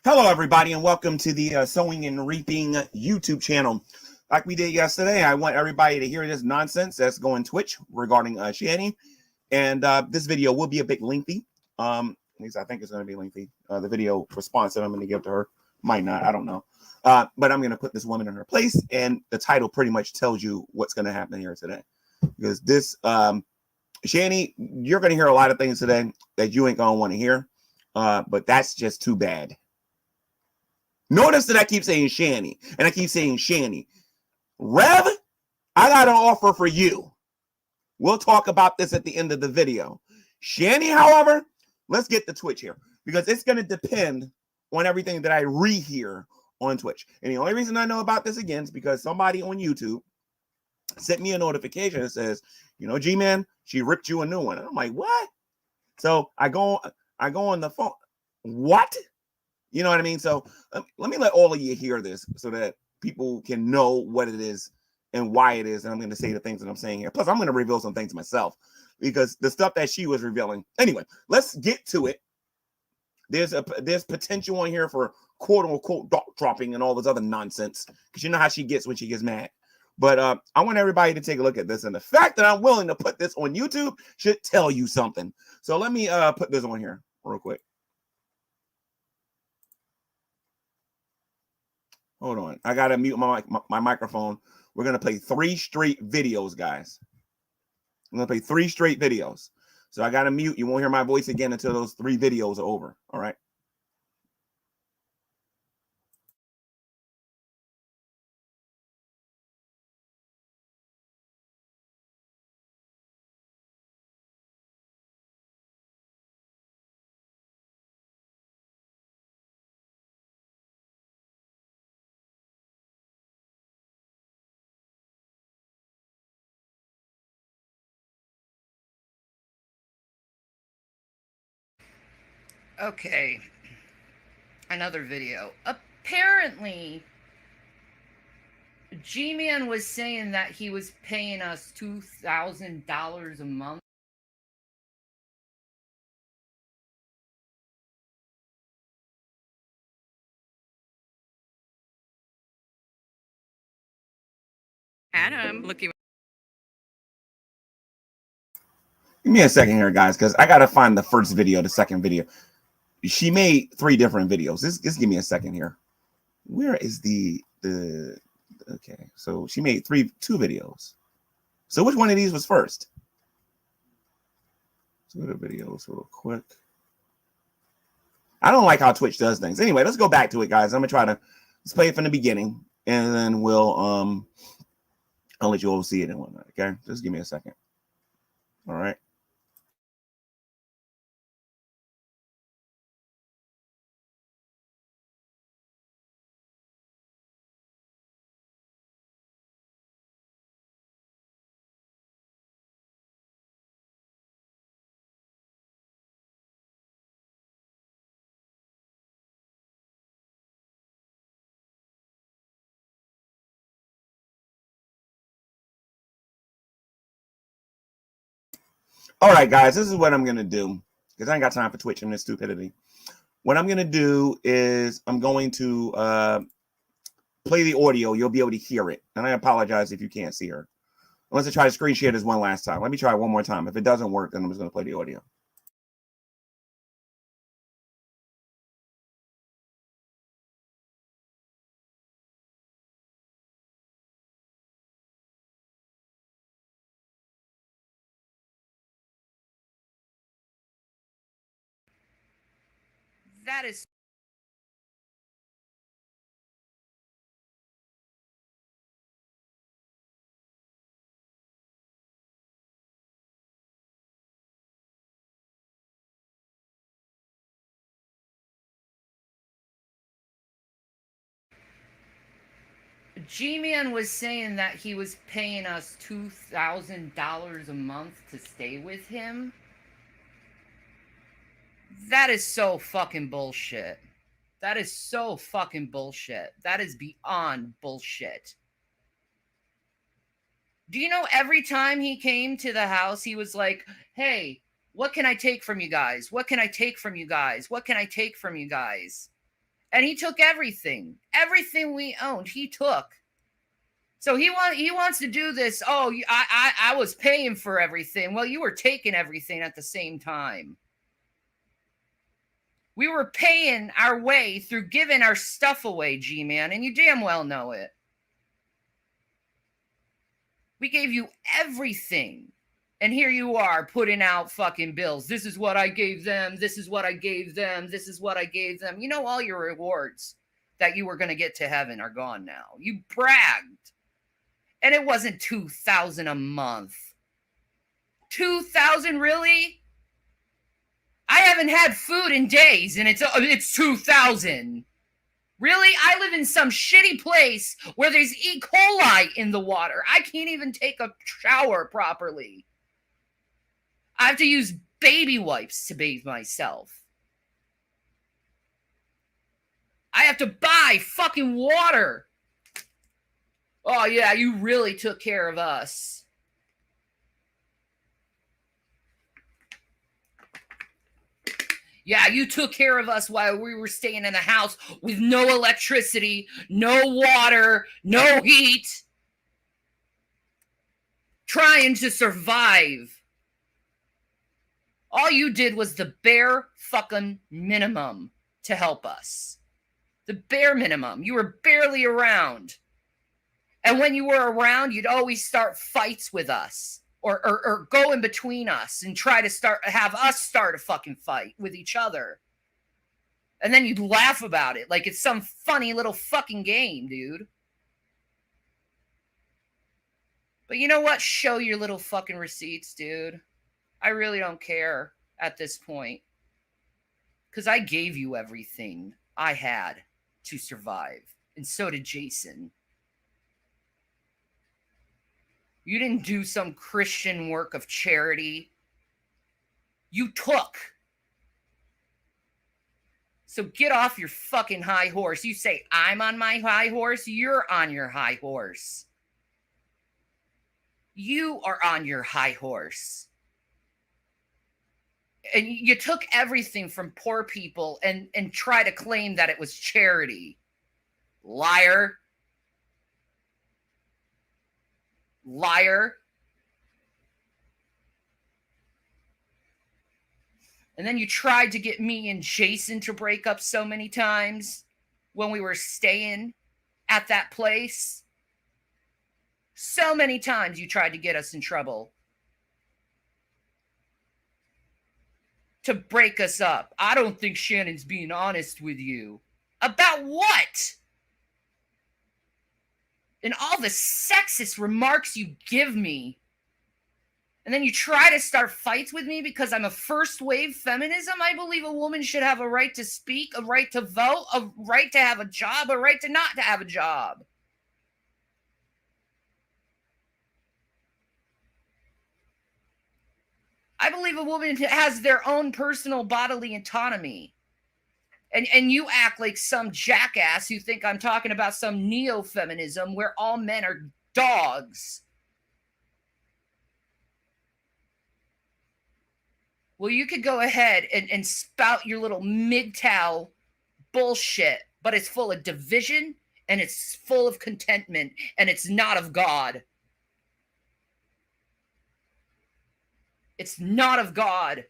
Hello, everybody, and welcome to the Sowing and Reaping YouTube channel. Like we did yesterday, I want everybody to hear this nonsense that's going Twitch regarding Shanny. And this video will be a bit lengthy. At least I think it's going to be lengthy. The video response that I'm going to give to her might not. I don't know. But I'm going to put this woman in her place. And the title pretty much tells you what's going to happen here today. Because this, Shanny, you're going to hear a lot of things today that you ain't going to want to hear. But that's just too bad. Notice that I keep saying Shanny, and I keep saying Shanny. Rev, I got an offer for you. We'll talk about this at the end of the video. Shanny, however, let's get to Twitch here, because it's going to depend on everything that I rehear on Twitch. And the only reason I know about this again is because somebody on YouTube sent me a notification that says, you know, G-Man, she ripped you a new one. And I'm like, what? So I go on the phone. What? You know what I mean? So let me let all of you hear this so that people can know what it is and why it is. And I'm going to say the things that I'm saying here. Plus, I'm going to reveal some things myself because the stuff that she was revealing. Anyway, let's get to it. There's potential on here for quote unquote dog dropping and all this other nonsense because you know how she gets when she gets mad. But I want everybody to take a look at this. And the fact that I'm willing to put this on YouTube should tell you something. So let me put this on here real quick. Hold on. I got to mute my microphone. We're going to play 3 straight videos, guys. I'm going to play 3 straight videos. So I got to mute. You won't hear my voice again until those 3 videos are over. All right. Okay, another video. Apparently, G-Man was saying that he was paying us $2,000 a month. Adam, looking. Give me a second here, guys, because I got to find the first video, the second video. She made 3 different videos. Just give me a second here. Where is the okay? So she made 2 videos. So which one of these was first? Let's go to videos real quick. I don't like how Twitch does things. Anyway, let's go back to it, guys. I'm gonna try to let's play it from the beginning, and then we'll I'll let you all see it and whatnot. Okay, just give me a second. All right. All right, guys, this is what I'm going to do because I ain't got time for Twitch and this stupidity. What I'm going to do is I'm going to play the audio. You'll be able to hear it. And I apologize if you can't see her. Unless I try to screen share this one last time. Let me try it one more time. If it doesn't work, then I'm just going to play the audio. That is G-Man was saying that he was paying us $2,000 a month to stay with him. That is so fucking bullshit. That is so fucking bullshit. That is beyond bullshit. Do you know every time he came to the house, he was like, hey, what can I take from you guys? What can I take from you guys? What can I take from you guys? And he took everything. Everything we owned, he took. So he wants to do this. Oh, I was paying for everything. Well, you were taking everything at the same time. We were paying our way through giving our stuff away, G-Man, and you damn well know it. We gave you everything. And here you are putting out fucking bills. This is what I gave them. This is what I gave them. This is what I gave them. You know, all your rewards that you were going to get to heaven are gone now. You bragged. And it wasn't $2,000 a month. $2,000, really? I haven't had food in days, and it's $2,000. Really? I live in some shitty place where there's E. coli in the water. I can't even take a shower properly. I have to use baby wipes to bathe myself. I have to buy fucking water. Oh, yeah, you really took care of us. Yeah, you took care of us while we were staying in the house with no electricity, no water, no heat. Trying to survive. All you did was the bare fucking minimum to help us. The bare minimum. You were barely around. And when you were around, you'd always start fights with us. Or go in between us and try to have us start a fucking fight with each other. And then you'd laugh about it like it's some funny little fucking game, dude. But you know what? Show your little fucking receipts, dude. I really don't care at this point. Because I gave you everything I had to survive. And so did Jason. You didn't do some Christian work of charity. You took. So get off your fucking high horse. You say, I'm on my high horse. You're on your high horse. You are on your high horse. And you took everything from poor people and try to claim that it was charity. Liar. Liar. And then you tried to get me and Jason to break up so many times when we were staying at that place. So many times you tried to get us in trouble. To break us up. I don't think Shannon's being honest with you. About what? And all the sexist remarks you give me. And then you try to start fights with me because I'm a first wave feminism. I believe a woman should have a right to speak, a right to vote, a right to have a job, a right to not to have a job. I believe a woman has their own personal bodily autonomy. And you act like some jackass who think I'm talking about some neo-feminism where all men are dogs. Well, you could go ahead and spout your little MGTOW bullshit, but it's full of division and it's full of contentment and it's not of God. It's not of God.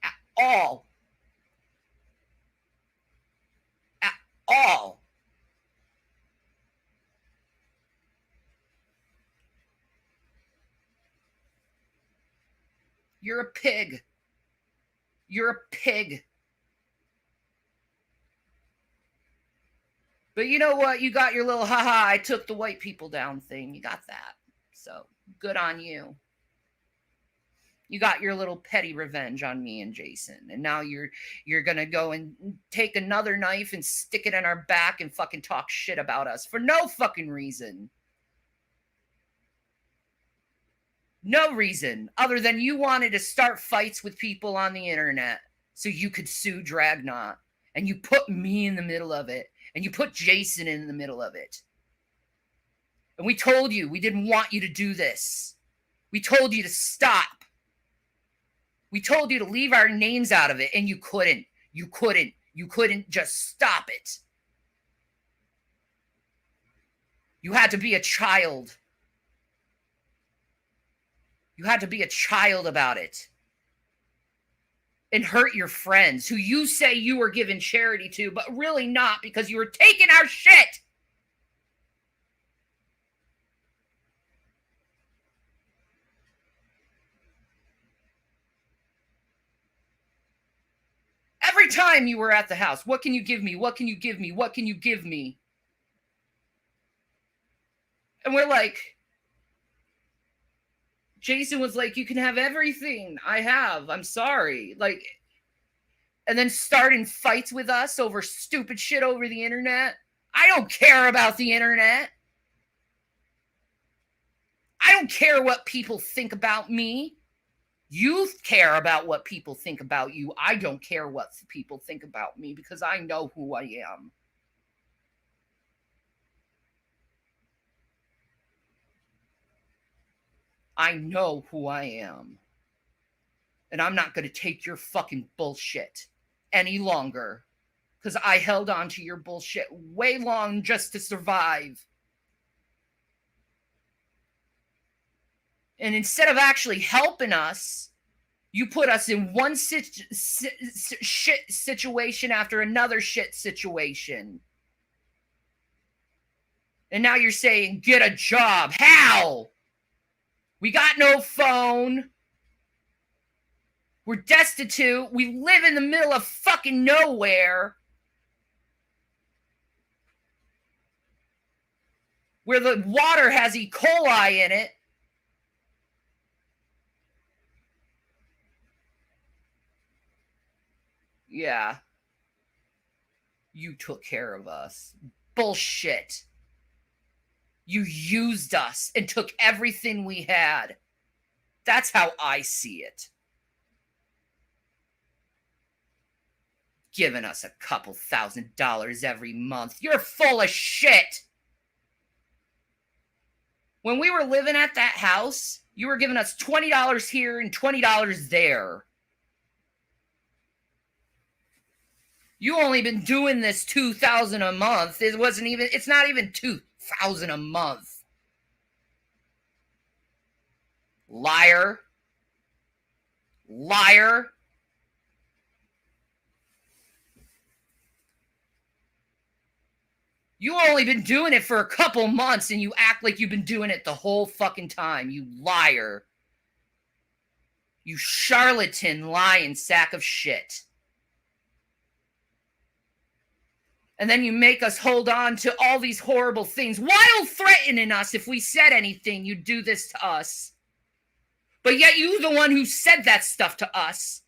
At all. At all. You're a pig. You're a pig. But you know what? You got your little haha, I took the white people down thing. You got that. So good on you. You got your little petty revenge on me and Jason. And now you're going to go and take another knife and stick it in our back and fucking talk shit about us for no fucking reason. No reason other than you wanted to start fights with people on the internet so you could sue Dragnot. And you put me in the middle of it. And you put Jason in the middle of it. And we told you we didn't want you to do this. We told you to stop. We told you to leave our names out of it, and you couldn't. You couldn't just stop it. You had to be a child. You had to be a child about it. And hurt your friends who you say you were giving charity to, but really not, because you were taking our shit. Every time you were at the house, what can you give me? What can you give me? What can you give me? And we're like, Jason was like, you can have everything I have. I'm sorry. Like, and then starting fights with us over stupid shit over the internet. I don't care about the internet. I don't care what people think about me. You care about what people think about you. I don't care what people think about me because I know who I am. I know who I am. And I'm not going to take your fucking bullshit any longer because I held on to your bullshit way long just to survive. And instead of actually helping us, you put us in one shit situation after another shit situation. And now you're saying, get a job. How? We got no phone. We're destitute. We live in the middle of fucking nowhere. Where the water has E. coli in it. Yeah. You took care of us. Bullshit. You used us and took everything we had. That's how I see it. Giving us a couple $1,000s every month. You're full of shit. When we were living at that house, you were giving us $20 here and $20 there. You only been doing this $2,000 a month. It's not even $2,000 a month. Liar. Liar. You only been doing it for a couple months and you act like you've been doing it the whole fucking time. You liar. You charlatan, lying sack of shit. And then you make us hold on to all these horrible things while threatening us if we said anything, you'd do this to us. But yet you're the one who said that stuff to us.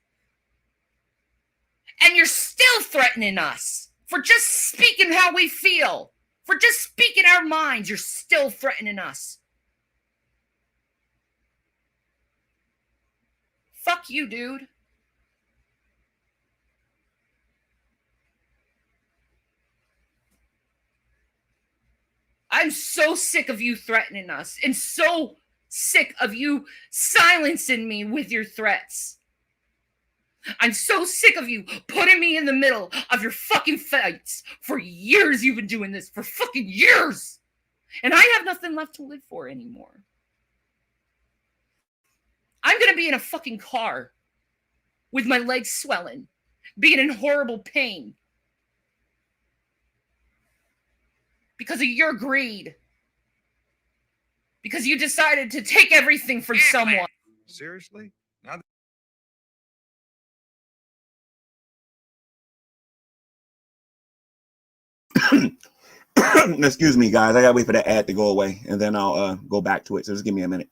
And you're still threatening us for just speaking how we feel. For just speaking our minds, you're still threatening us. Fuck you, dude. I'm so sick of you threatening us and so sick of you silencing me with your threats. I'm so sick of you putting me in the middle of your fucking fights. For years you've been doing this. For fucking years. And I have nothing left to live for anymore. I'm going to be in a fucking car with my legs swelling, being in horrible pain. Because of your greed. Because you decided to take everything from someone. Seriously? Now Excuse me, guys. I gotta wait for the ad to go away, and then I'll go back to it. So just give me a minute.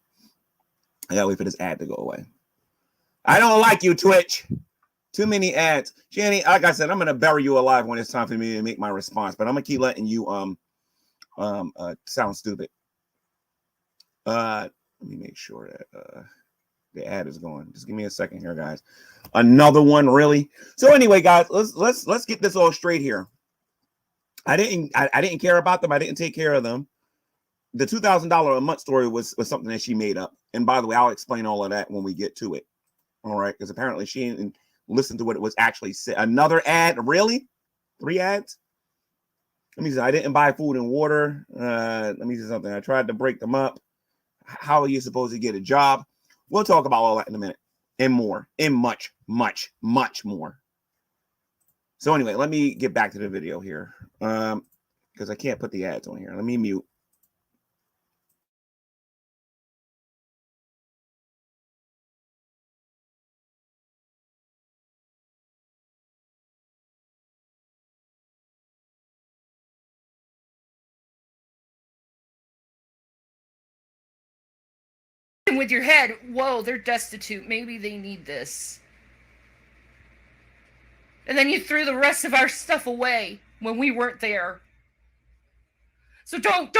I gotta wait for this ad to go away. I don't like you, Twitch. Too many ads. Shanny, like I said, I'm gonna bury you alive when it's time for me to make my response, but I'm gonna keep letting you sound stupid. Let me make sure that the ad is going. Just give me a second here, guys. Another one, really? So anyway, guys, let's get this all straight here. I didn't care about them. I didn't take care of them. The $2,000 a month story was something that she made up. And by the way, I'll explain all of that when we get to it. All right, because apparently she didn't listen to what it was actually said. Another ad? Really? 3 ads? Let me see. I didn't buy food and water. Let me see something. I tried to break them up. How are you supposed to get a job? We'll talk about all that in a minute. And more. And much, much, much more. So anyway, let me get back to the video here. Because I can't put the ads on here. Let me mute. With your head, whoa, they're destitute. Maybe they need this. And then you threw the rest of our stuff away when we weren't there. So don't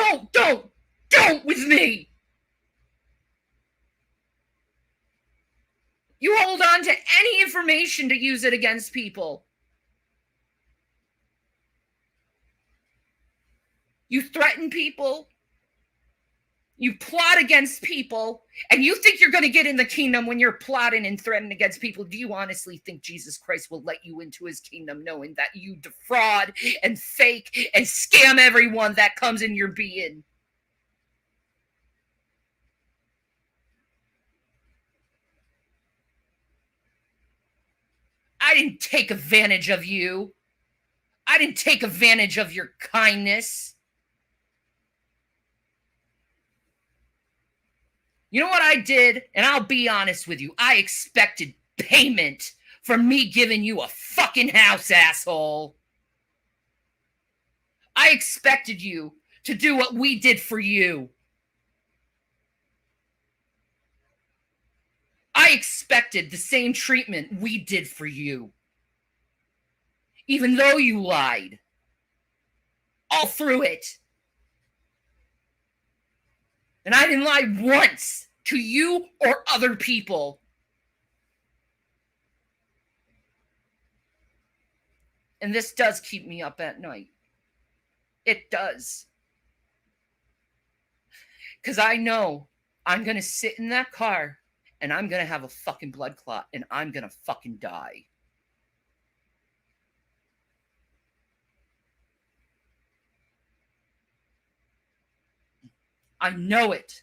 with me. You hold on to any information to use it against people. You threaten people. You plot against people, and you think you're going to get in the kingdom when you're plotting and threatening against people. Do you honestly think Jesus Christ will let you into his kingdom knowing that you defraud and fake and scam everyone that comes in your being? I didn't take advantage of you. I didn't take advantage of your kindness. You know what I did? And I'll be honest with you. I expected payment for me giving you a fucking house, asshole. I expected you to do what we did for you. I expected the same treatment we did for you. Even though you lied. All through it. And I didn't lie once to you or other people. And this does keep me up at night. It does. Because I know I'm going to sit in that car and I'm going to have a fucking blood clot and I'm going to fucking die. I know it.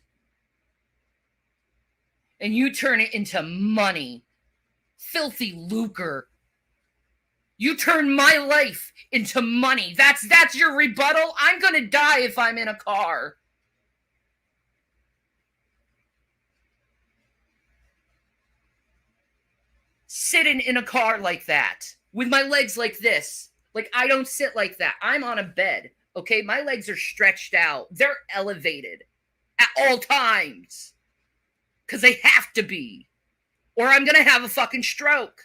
And you turn it into money. Filthy lucre. You turn my life into money. That's your rebuttal? I'm going to die if I'm in a car. Sitting in a car like that, with my legs like this. Like, I don't sit like that. I'm on a bed, okay? My legs are stretched out. They're elevated at all times. Because they have to be. Or I'm going to have a fucking stroke.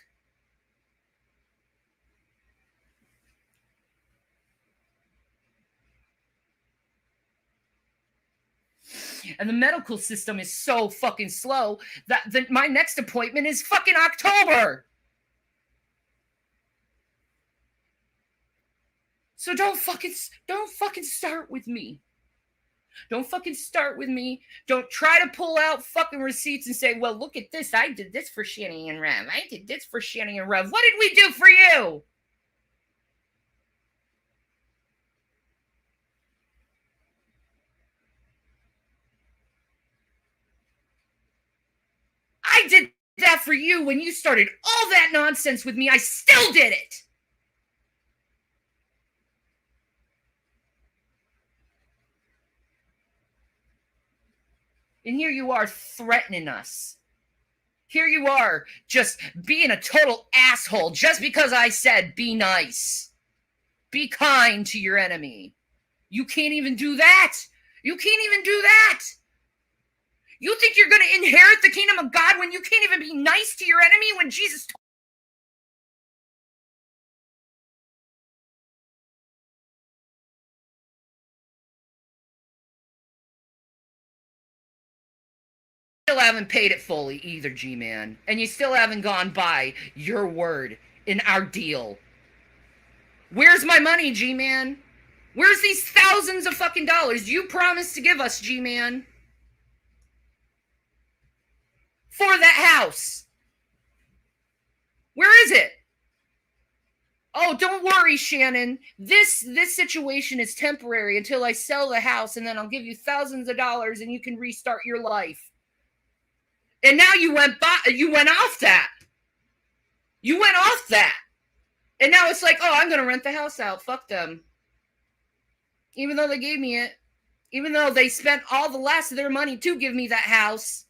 And the medical system is so fucking slow that my next appointment is fucking October. So don't fucking start with me. Don't fucking start with me. Don't try to pull out fucking receipts and say, well, look at this. I did this for Shanny and Rev. I did this for Shanny and Rev. What did we do for you? I did that for you when you started all that nonsense with me. I still did it. And here you are threatening us. Here you are just being a total asshole just because I said be nice. Be kind to your enemy. You can't even do that. You can't even do that. You think you're going to inherit the kingdom of God when you can't even be nice to your enemy when Jesus told you? Still haven't paid it fully either, G-Man. And you still haven't gone by your word in our deal. Where's my money, G-Man? Where's these thousands of fucking dollars you promised to give us, G-Man? For that house. Where is it? Oh, don't worry, Shannon. This situation is temporary until I sell the house, and then I'll give you thousands of dollars and you can restart your life. And now you went off that. You went off that. And now it's like, oh, I'm going to rent the house out. Fuck them. Even though they gave me it. Even though they spent all the last of their money to give me that house.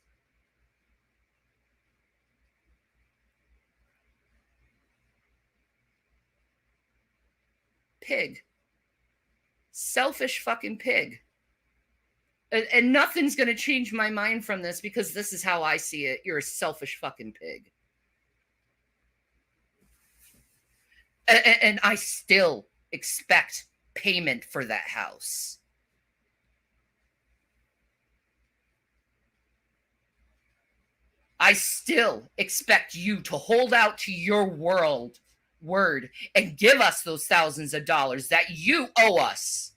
Pig. Selfish fucking pig. And nothing's going to change my mind from this because this is how I see it. You're a selfish fucking pig. And I still expect payment for that house. I still expect you to hold out to your word and give us those thousands of dollars that you owe us,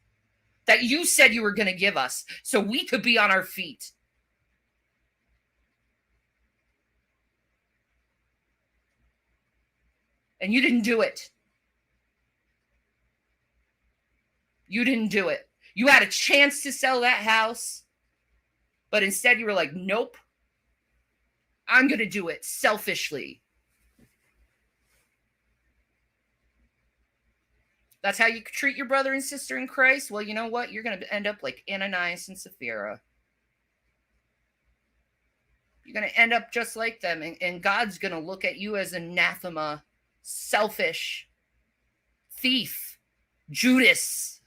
that you said you were going to give us so we could be on our feet. And you didn't do it. You didn't do it. You had a chance to sell that house, but instead you were like, nope, I'm going to do it selfishly. That's how you treat your brother and sister in Christ? Well, you know what? You're going to end up like Ananias and Sapphira. You're going to end up just like them, and God's going to look at you as anathema, selfish, thief, Judas.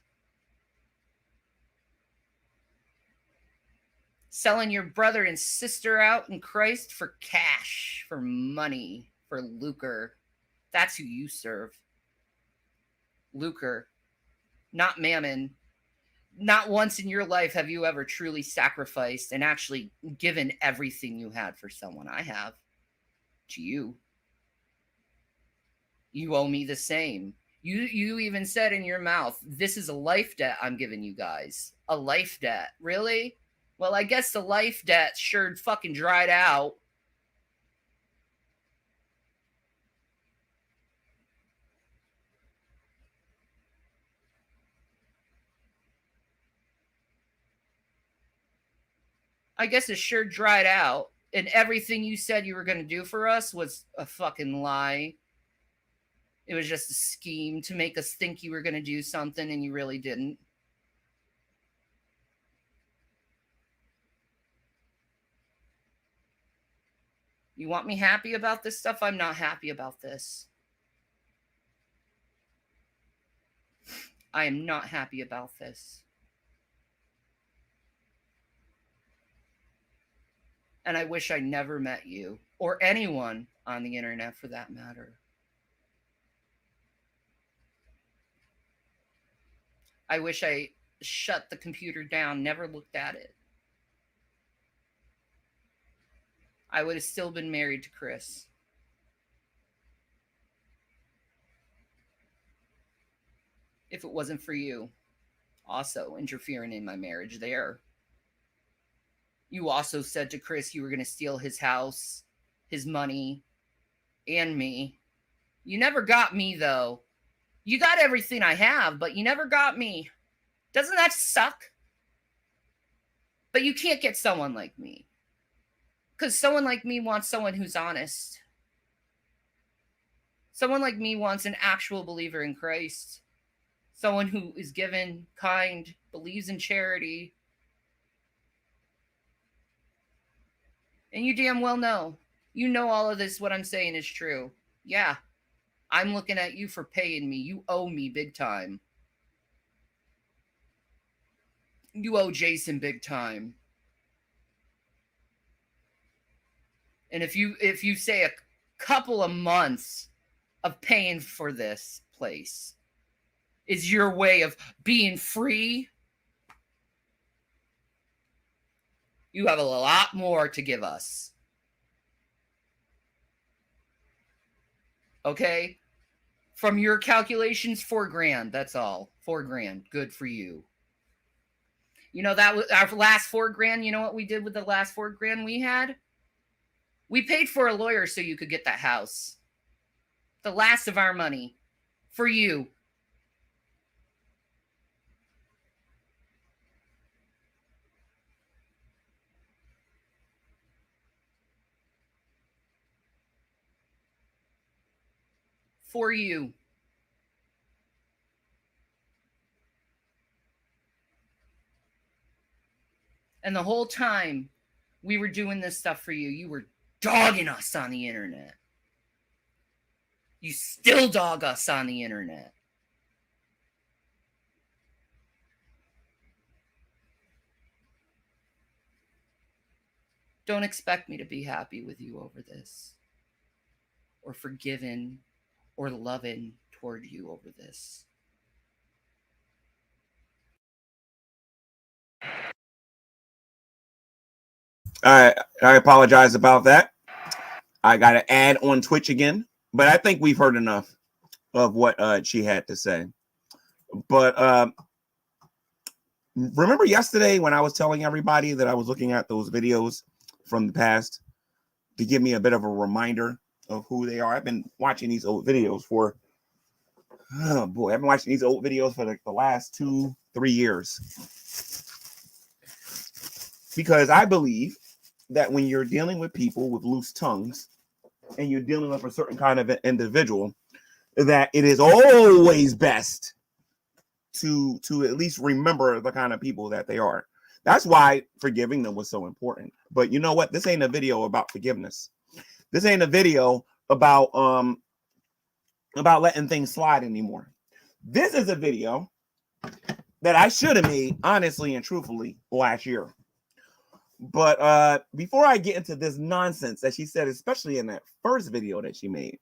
Selling your brother and sister out in Christ for cash, for money, for lucre. That's who you serve. Lucre, not mammon. Not once in your life have you ever truly sacrificed and actually given everything you had for someone. I have. To you. You owe me the same. You even said in your mouth, this is a life debt I'm giving you guys. A life debt. Really? Well, I guess the life debt sure fucking dried out. I guess it sure dried out. And everything you said you were going to do for us was a fucking lie. It was just a scheme to make us think you were going to do something and you really didn't. You want me happy about this stuff? I'm not happy about this. I am not happy about this. And I wish I never met you or anyone on the internet for that matter. I wish I shut the computer down, never looked at it. I would have still been married to Chris. If it wasn't for you also interfering in my marriage there. You also said to Chris you were going to steal his house, his money, and me. You never got me, though. You got everything I have, but you never got me. Doesn't that suck? But you can't get someone like me. Because someone like me wants someone who's honest. Someone like me wants an actual believer in Christ. Someone who is given, kind, believes in charity. And you damn well know. You know all of this, what I'm saying is true. Yeah. I'm looking at you for paying me. You owe me big time. You owe Jason big time. And if you say a couple of months of paying for this place is your way of being free, you have a lot more to give us. Okay? From your calculations, $4,000. That's all. $4,000. Good for you. You know, that was our last $4,000. You know what we did with the last $4,000 we had? We paid for a lawyer so you could get that house. The last of our money. For you. For you. And the whole time we were doing this stuff for you, you were dogging us on the internet. You still dog us on the internet. Don't expect me to be happy with you over this, or forgiven, or loving toward you over this. I apologize about that. I got to add on Twitch again, but I think we've heard enough of what she had to say. But remember yesterday when I was telling everybody that I was looking at those videos from the past to give me a bit of a reminder of who they are? I've been watching these old videos for, oh boy, I've been watching these old videos for the last 2-3 years. Because I believe that when you're dealing with people with loose tongues and you're dealing with a certain kind of individual, that it is always best to at least remember the kind of people that they are. That's why forgiving them was so important. But you know what? This ain't a video about forgiveness. This ain't a video about letting things slide anymore. This is a video that I should have made honestly and truthfully last year. But before I get into this nonsense that she said, especially in that first video that she made,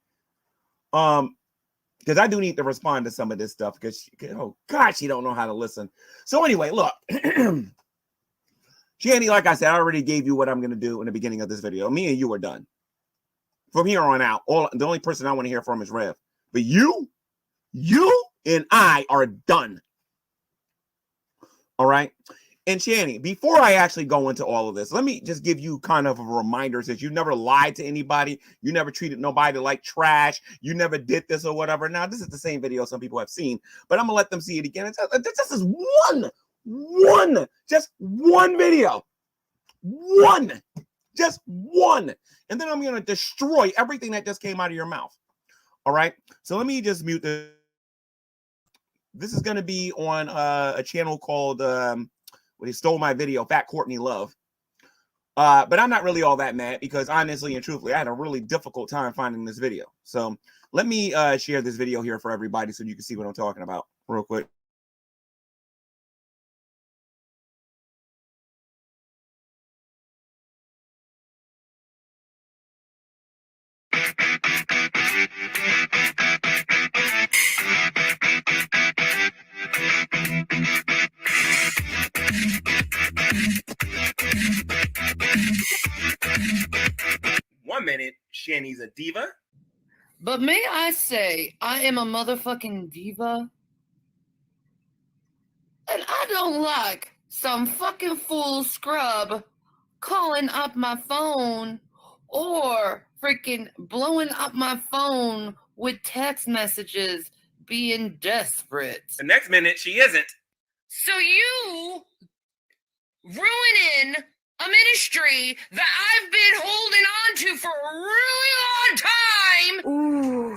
because I do need to respond to some of this stuff because, oh God, she don't know how to listen. So anyway, look, Shanny, like I said, I already gave you what I'm going to do in the beginning of this video. Me and you are done. From here on out, the only person I want to hear from is Rev. But you and I are done. All right? And Shanny, before I actually go into all of this, let me just give you kind of a reminder, since you never lied to anybody, you never treated nobody like trash, you never did this or whatever. Now, this is the same video some people have seen, but I'm going to let them see it again. This is just one video. Just one. And then I'm going to destroy everything that just came out of your mouth. All right? So let me just mute this. This is going to be on a channel called... he stole my video, Fat Courtney Love. But I'm not really all that mad because honestly and truthfully, I had a really difficult time finding this video. So let me share this video here for everybody so you can see what I'm talking about real quick. One minute, Shanny's a diva. But may I say, I am a motherfucking diva? And I don't like some fucking fool scrub calling up my phone or freaking blowing up my phone with text messages being desperate. The next minute, she isn't. So you ruining a ministry that I've been holding on to for a really long time. Ooh,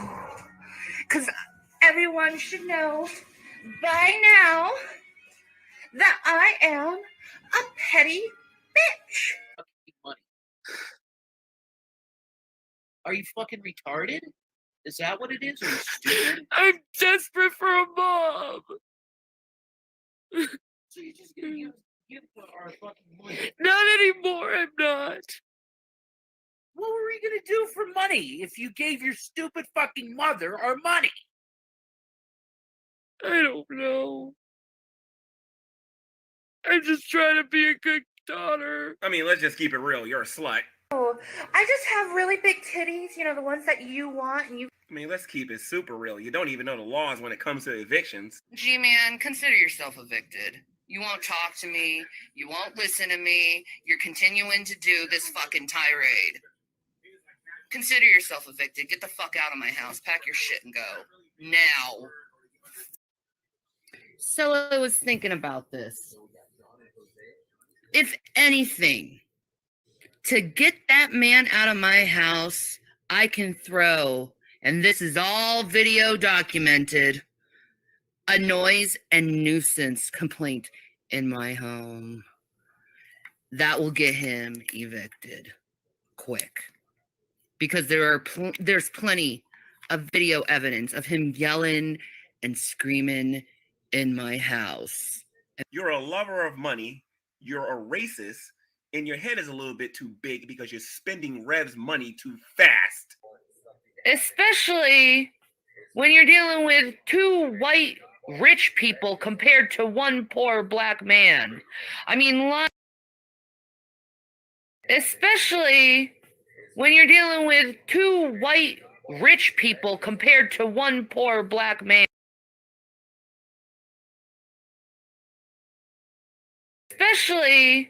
because everyone should know by now that I am a petty bitch. Money. Are you fucking retarded? Is that what it is? Are you stupid? I'm desperate for a mom. So you're just gonna use our fucking money? Not anymore, I'm not. What were we gonna do for money if you gave your stupid fucking mother our money? I don't know. I'm just trying to be a good daughter. I mean, let's just keep it real. You're a slut. Oh, I just have really big titties, you know, the ones that you want and you. I mean, let's keep it super real. You don't even know the laws when it comes to evictions. G-Man, consider yourself evicted. You won't talk to me. You won't listen to me. You're continuing to do this fucking tirade. Consider yourself evicted. Get the fuck out of my house. Pack your shit and go. Now. So I was thinking about this. If anything, to get that man out of my house, I can throw, and this is all video documented, a noise and nuisance complaint in my home. That will get him evicted quick. Because there's plenty of video evidence of him yelling and screaming in my house. You're a lover of money, you're a racist, and your head is a little bit too big because you're spending Rev's money too fast. Especially when you're dealing with two white rich people compared to one poor black man. I mean, especially when you're dealing with two white rich people compared to one poor black man. Especially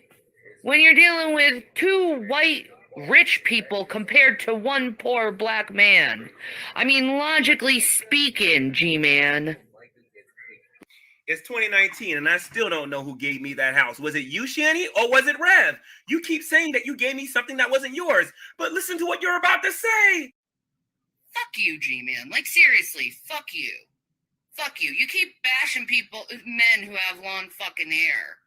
when you're dealing with two white rich people compared to one poor black man. I mean, logically speaking, G-Man. It's 2019 and I still don't know who gave me that house. Was it you, Shanny, or was it Rev? You keep saying that you gave me something that wasn't yours, but listen to what you're about to say. Fuck you, G-Man. Like, seriously, fuck you. Fuck you. You keep bashing people, men who have long fucking hair.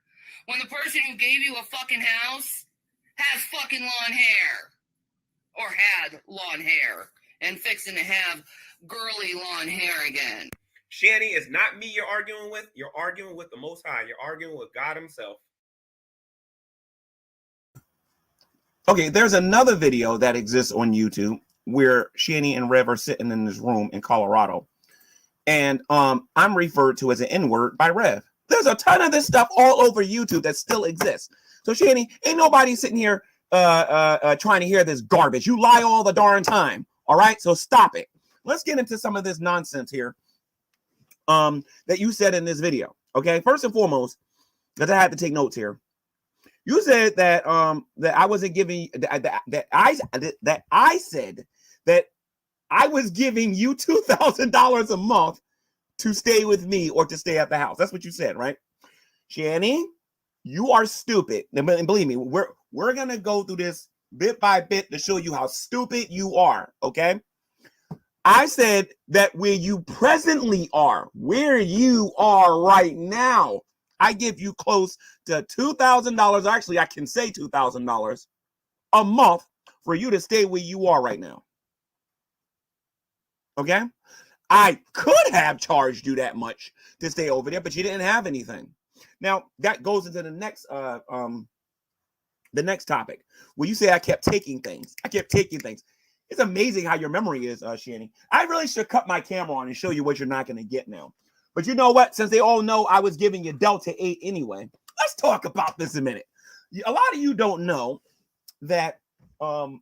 When the person who gave you a fucking house has fucking long hair. Or had long hair. And fixing to have girly long hair again. Shanny, it's not me you're arguing with. You're arguing with the Most High. You're arguing with God himself. Okay, there's another video that exists on YouTube where Shanny and Rev are sitting in this room in Colorado. And I'm referred to as an N-word by Rev. There's a ton of this stuff all over YouTube that still exists. So Shanny, ain't nobody sitting here trying to hear this garbage. You lie all the darn time. All right, so stop it. Let's get into some of this nonsense here that you said in this video. Okay, first and foremost, because I had to take notes here. You said that that I wasn't giving that I said that I was giving you $2,000 a month to stay with me or to stay at the house. That's what you said, right? Shanny, you are stupid. And believe me, we're gonna go through this bit by bit to show you how stupid you are. Okay. I said that where you presently are, where you are right now, I give you close to $2,000. Actually, I can say $2,000 a month for you to stay where you are right now. Okay? I could have charged you that much to stay over there, but you didn't have anything. Now, that goes into the next topic where you say I kept taking things. I kept taking things. It's amazing how your memory is, Shanny. I really should cut my camera on and show you what you're not going to get now. But you know what? Since they all know I was giving you Delta 8 anyway, let's talk about this a minute. A lot of you don't know that, how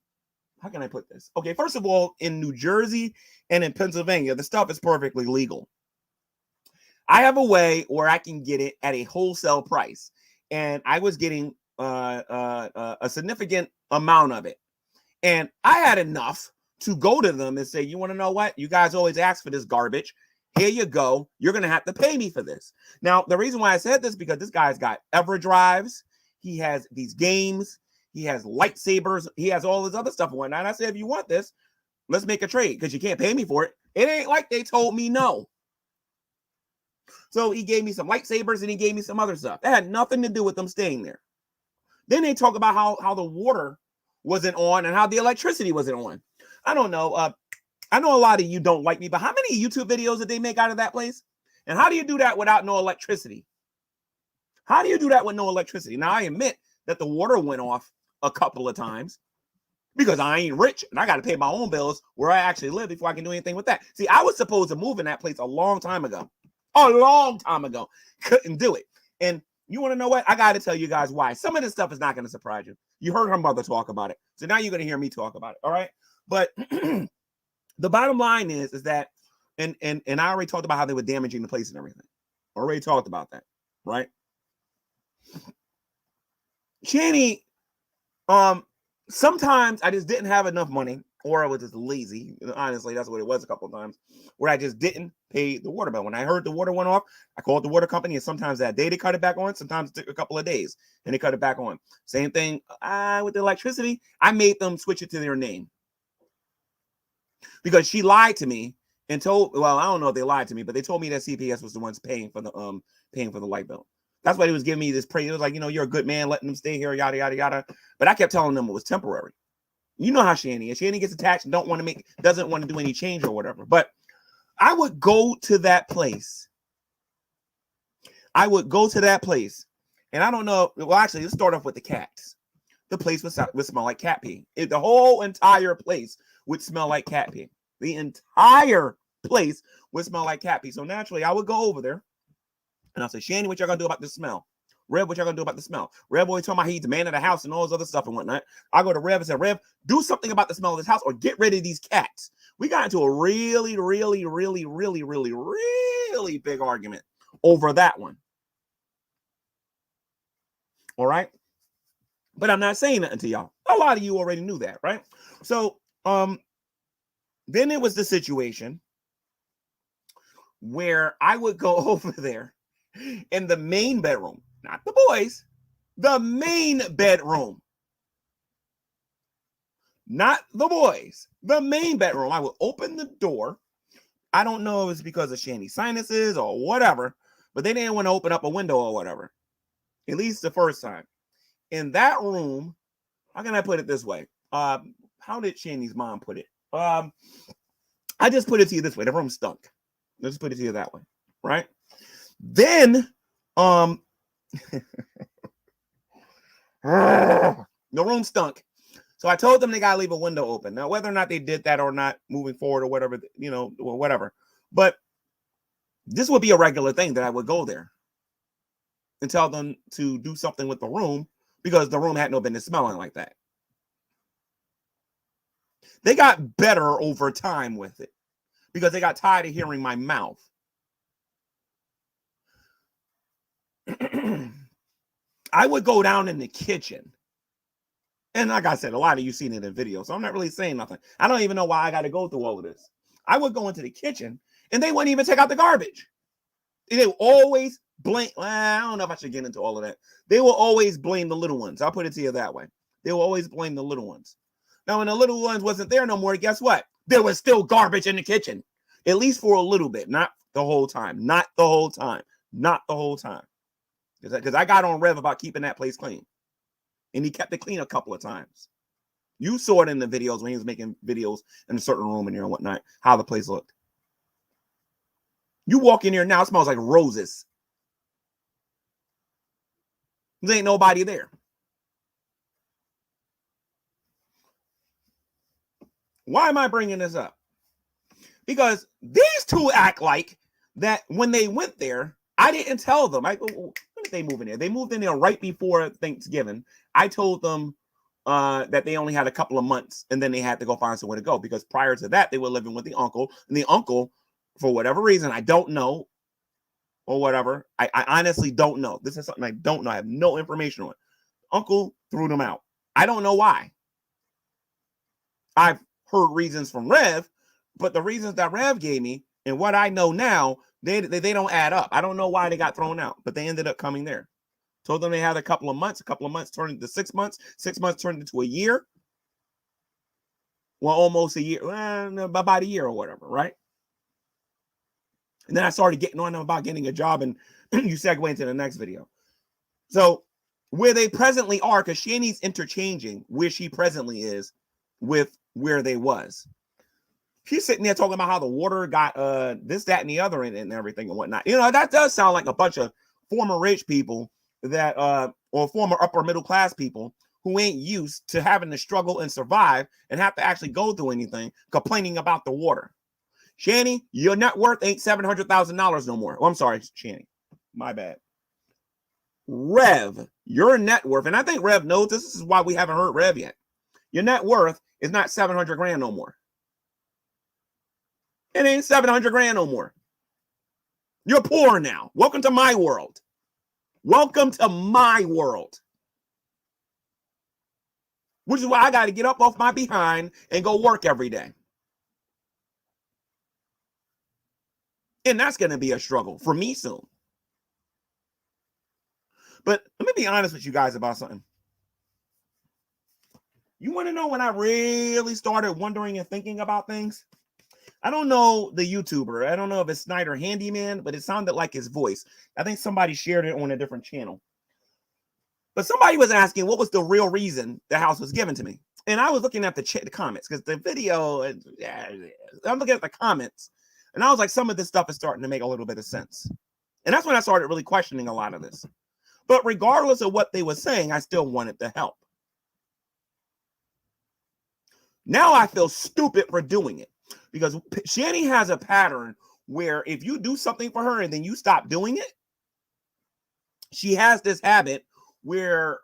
can I put this? Okay, first of all, in New Jersey and in Pennsylvania, the stuff is perfectly legal. I have a way where I can get it at a wholesale price. And I was getting a significant amount of it. And I had enough to go to them and say, you want to know what? You guys always ask for this garbage. Here you go. You're going to have to pay me for this. Now, the reason why I said this, because this guy's got EverDrives. He has these games. He has lightsabers. He has all this other stuff and whatnot. And I said, if you want this, let's make a trade because you can't pay me for it. It ain't like they told me no. So he gave me some lightsabers and he gave me some other stuff. That had nothing to do with them staying there. Then they talk about how the water wasn't on and how the electricity wasn't on. I don't know. I know a lot of you don't like me, but how many YouTube videos did they make out of that place? And how do you do that without no electricity? How do you do that with no electricity? Now, I admit that the water went off a couple of times because I ain't rich and I got to pay my own bills where I actually live before I can do anything with that. See, I was supposed to move in that place a long time ago. A long time ago. Couldn't do it. And you want to know what? I got to tell you guys why. Some of this stuff is not going to surprise you. You heard her mother talk about it. So now you're going to hear me talk about it. All right. But the bottom line is that, and I already talked about how they were damaging the place and everything. Already talked about that. Right. Shanny, sometimes I just didn't have enough money or I was just lazy. Honestly, that's what it was a couple of times, where I just didn't pay the water bill. When I heard the water went off, I called the water company, and sometimes that day they cut it back on. Sometimes it took a couple of days, and they cut it back on. Same thing with the electricity. I made them switch it to their name because she lied to me and told. Well, I don't know if they lied to me, but they told me that CPS was the ones paying for the light bill. That's why he was giving me this praise. It was like, you're a good man, letting them stay here, yada yada yada. But I kept telling them it was temporary. You know how Shanny is. Shanny gets attached and doesn't want to do any change or whatever. But I would go to that place. And I don't know. Well, actually, let's start off with the cats. The place would smell like cat pee. The whole entire place would smell like cat pee. The entire place would smell like cat pee. So naturally, I would go over there and I'll say, Shanny, what y'all gonna do about this smell? Rev, what y'all gonna do about the smell? Rev always talking about he's the man of the house and all this other stuff and whatnot. I go to Rev and say, Rev, do something about the smell of this house or get rid of these cats. We got into a really, really, really, really, really, really big argument over that one. All right. But I'm not saying nothing to y'all. A lot of you already knew that, right? So then it was the situation where I would go over there in the main bedroom, not the boys, the main bedroom, not the boys, the main bedroom. I would open the door. I don't know if it's because of Shanny's sinuses or whatever, but they didn't want to open up a window or whatever, at least the first time. In that room, how can I put it this way? How did Shanny's mom put it? I just put it to you this way. The room stunk. Let's put it to you that way, right? Then, the room stunk. So I told them they got to leave a window open. Now, whether or not they did that or not moving forward or whatever, or whatever. But this would be a regular thing that I would go there and tell them to do something with the room because the room had no business smelling like that. They got better over time with it because they got tired of hearing my mouth. I would go down in the kitchen. And like I said, a lot of you seen it in videos, so I'm not really saying nothing. I don't even know why I got to go through all of this. I would go into the kitchen, and they wouldn't even take out the garbage. They would always blame. Well, I don't know if I should get into all of that. They will always blame the little ones. I'll put it to you that way. They will always blame the little ones. Now, when the little ones wasn't there no more, guess what? There was still garbage in the kitchen, at least for a little bit, not the whole time. Not the whole time. Not the whole time. Because I got on Rev about keeping that place clean. And he kept it clean a couple of times. You saw it in the videos when he was making videos in a certain room in here and whatnot, how the place looked. You walk in here now, it smells like roses. There ain't nobody there. Why am I bringing this up? Because these two act like that when they went there, I didn't tell them. When did they move in there? They moved in there right before Thanksgiving. I told them that they only had a couple of months and then they had to go find somewhere to go because prior to that, they were living with the uncle. And the uncle, for whatever reason, I don't know or whatever. I honestly don't know. This is something I don't know. I have no information on it. Uncle threw them out. I don't know why. I've heard reasons from Rev, but the reasons that Rev gave me and what I know now, they don't add up. I don't know why they got thrown out, but they ended up coming there. Told them they had a couple of months turned into 6 months. 6 months turned into a year. Well, almost a year, about a year or whatever, right? And then I started getting on them about getting a job, and you segue into the next video. So where they presently are, because Shanny's interchanging where she presently is with where they was. She's sitting there talking about how the water got this, that, and the other and everything and whatnot. That does sound like a bunch of former rich people that or former upper middle class people who ain't used to having to struggle and survive and have to actually go through anything complaining about the water. Shanny, your net worth ain't $700,000 no more. Oh, I'm sorry, Shanny. My bad. Rev, your net worth, and I think Rev knows this is why we haven't heard Rev yet. Your net worth is not 700 grand no more. It ain't 700 grand no more. You're poor now. Welcome to my world. Welcome to my world. which is why I got to get up off my behind and go work every day. And that's going to be a struggle for me soon. But let me be honest with you guys about something. You want to know when I really started wondering and thinking about things? I don't know the YouTuber. I don't know if it's Snyder Handyman, but it sounded like his voice. I think somebody shared it on a different channel. But somebody was asking what was the real reason the house was given to me. And I was looking at the comments because the video, I'm looking at the comments. And I was like, some of this stuff is starting to make a little bit of sense. And that's when I started really questioning a lot of this. But regardless of what they were saying, I still wanted to help. Now I feel stupid for doing it because Shanny has a pattern where if you do something for her and then you stop doing it, she has this habit where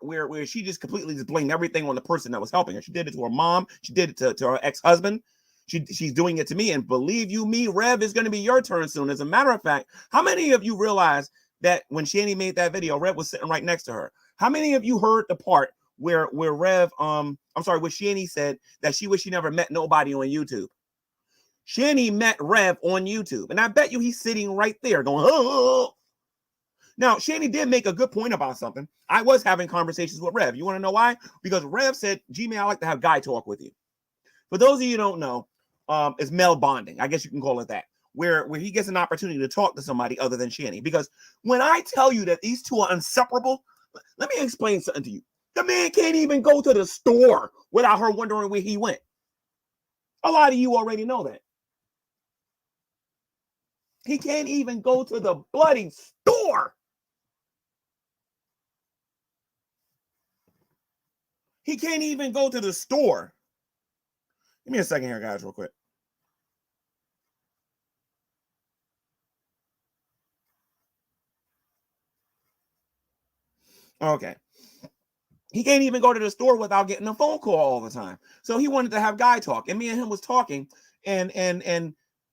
she just completely just blamed everything on the person that was helping her. She did it to her mom. She did it to her ex-husband. She's doing it to me. And believe you me, Rev, is going to be your turn soon. As a matter of fact, how many of you realize that when Shanny made that video, Rev was sitting right next to her? How many of you heard the part where Rev, where Shanny said that she wished she never met nobody on YouTube? Shanny met Rev on YouTube. And I bet you he's sitting right there going, oh. Now, Shanny did make a good point about something. I was having conversations with Rev. You want to know why? Because Rev said, G-Man, I like to have guy talk with you. For those of you who don't know, it's male bonding. I guess you can call it that. Where he gets an opportunity to talk to somebody other than Shanny. Because when I tell you that these two are inseparable, let me explain something to you. The man can't even go to the store without her wondering where he went. A lot of you already know that. He can't even go to the bloody store. He can't even go to the store. Give me a second here, guys, real quick. Okay. He can't even go to the store without getting a phone call all the time. So he wanted to have guy talk. And me and him was talking. And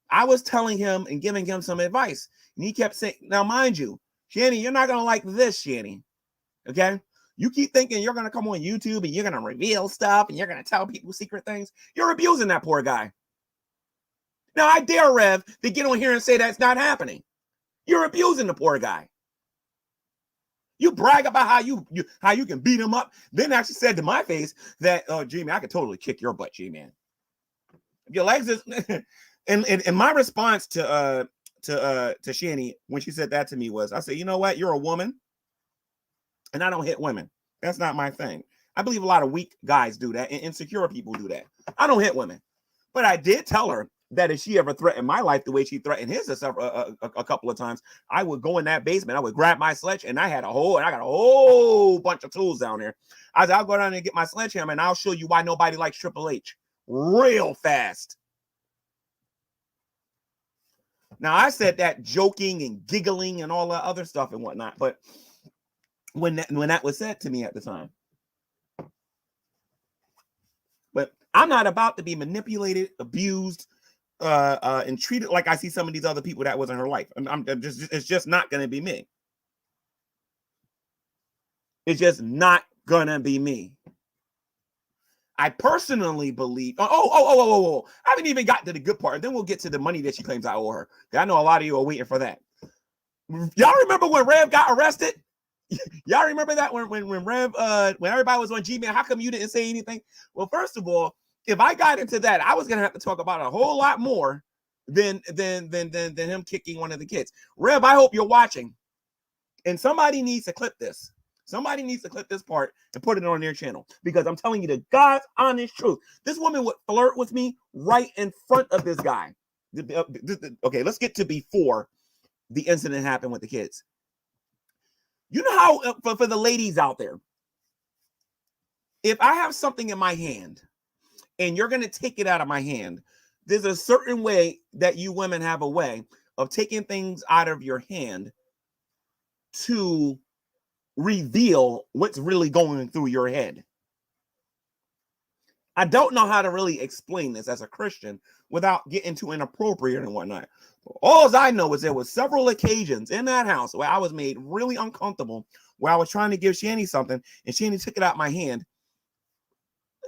I was telling him and giving him some advice. And he kept saying, now, mind you, Shanny, you're not going to like this, Shanny. Okay? You keep thinking you're going to come on YouTube and you're going to reveal stuff and you're going to tell people secret things. You're abusing that poor guy. Now, I dare Rev to get on here and say that's not happening. You're abusing the poor guy. You brag about how you can beat him up. Then actually said to my face that, oh, G-Man, I could totally kick your butt, G-Man. Your legs is... and my response to Shanny when she said that to me was, I said, you know what? You're a woman. And I don't hit women. That's not my thing. I believe a lot of weak guys do that and insecure people do that. I don't hit women. But I did tell her that if she ever threatened my life the way she threatened his a couple of times, I would go in that basement. I would grab my sledge and I got a whole bunch of tools down there. I said, I'll go down and get my sledgehammer and I'll show you why nobody likes Triple H real fast. Now, I said that joking and giggling and all that other stuff and whatnot, but when that was said to me at the time. But I'm not about to be manipulated, abused, and treated like I see some of these other people that was in her life. It's just not going to be me. It's just not going to be me. I personally believe. Oh! I haven't even got to the good part. Then we'll get to the money that she claims I owe her. I know a lot of you are waiting for that. Y'all remember when Rev got arrested? Y'all remember that when Rev when everybody was on G-Man, how come you didn't say anything? Well, first of all, if I got into that, I was gonna have to talk about a whole lot more than him kicking one of the kids. Rev, I hope you're watching. And somebody needs to clip this. Somebody needs to clip this part and put it on their channel because I'm telling you the God's honest truth. This woman would flirt with me right in front of this guy. Okay, let's get to before the incident happened with the kids. You know how, for the ladies out there, if I have something in my hand and you're going to take it out of my hand, there's a certain way that you women have a way of taking things out of your hand to reveal what's really going through your head. I don't know how to really explain this as a Christian without getting too inappropriate and whatnot. All I know is there was several occasions in that house where I was made really uncomfortable, where I was trying to give Shanny something and Shanny took it out of my hand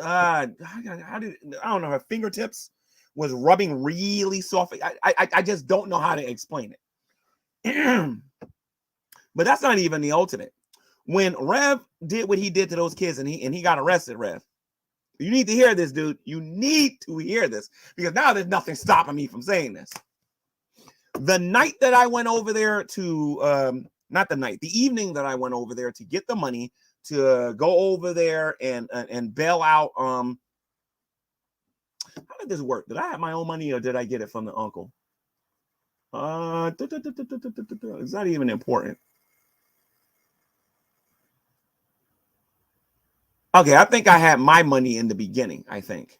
how did I don't know, her fingertips was rubbing really soft. I just don't know how to explain it. But that's not even the ultimate. When Rev did what he did to those kids and he got arrested, Rev, you need to hear this, dude. You need to hear this, because now there's nothing stopping me from saying this. The night that I went over there to not the night, the evening that I went over there to get the money to go over there and bail out. How did this work? Did I have my own money or did I get it from the uncle? It's not even important. Okay, I think I had my money in the beginning, I think.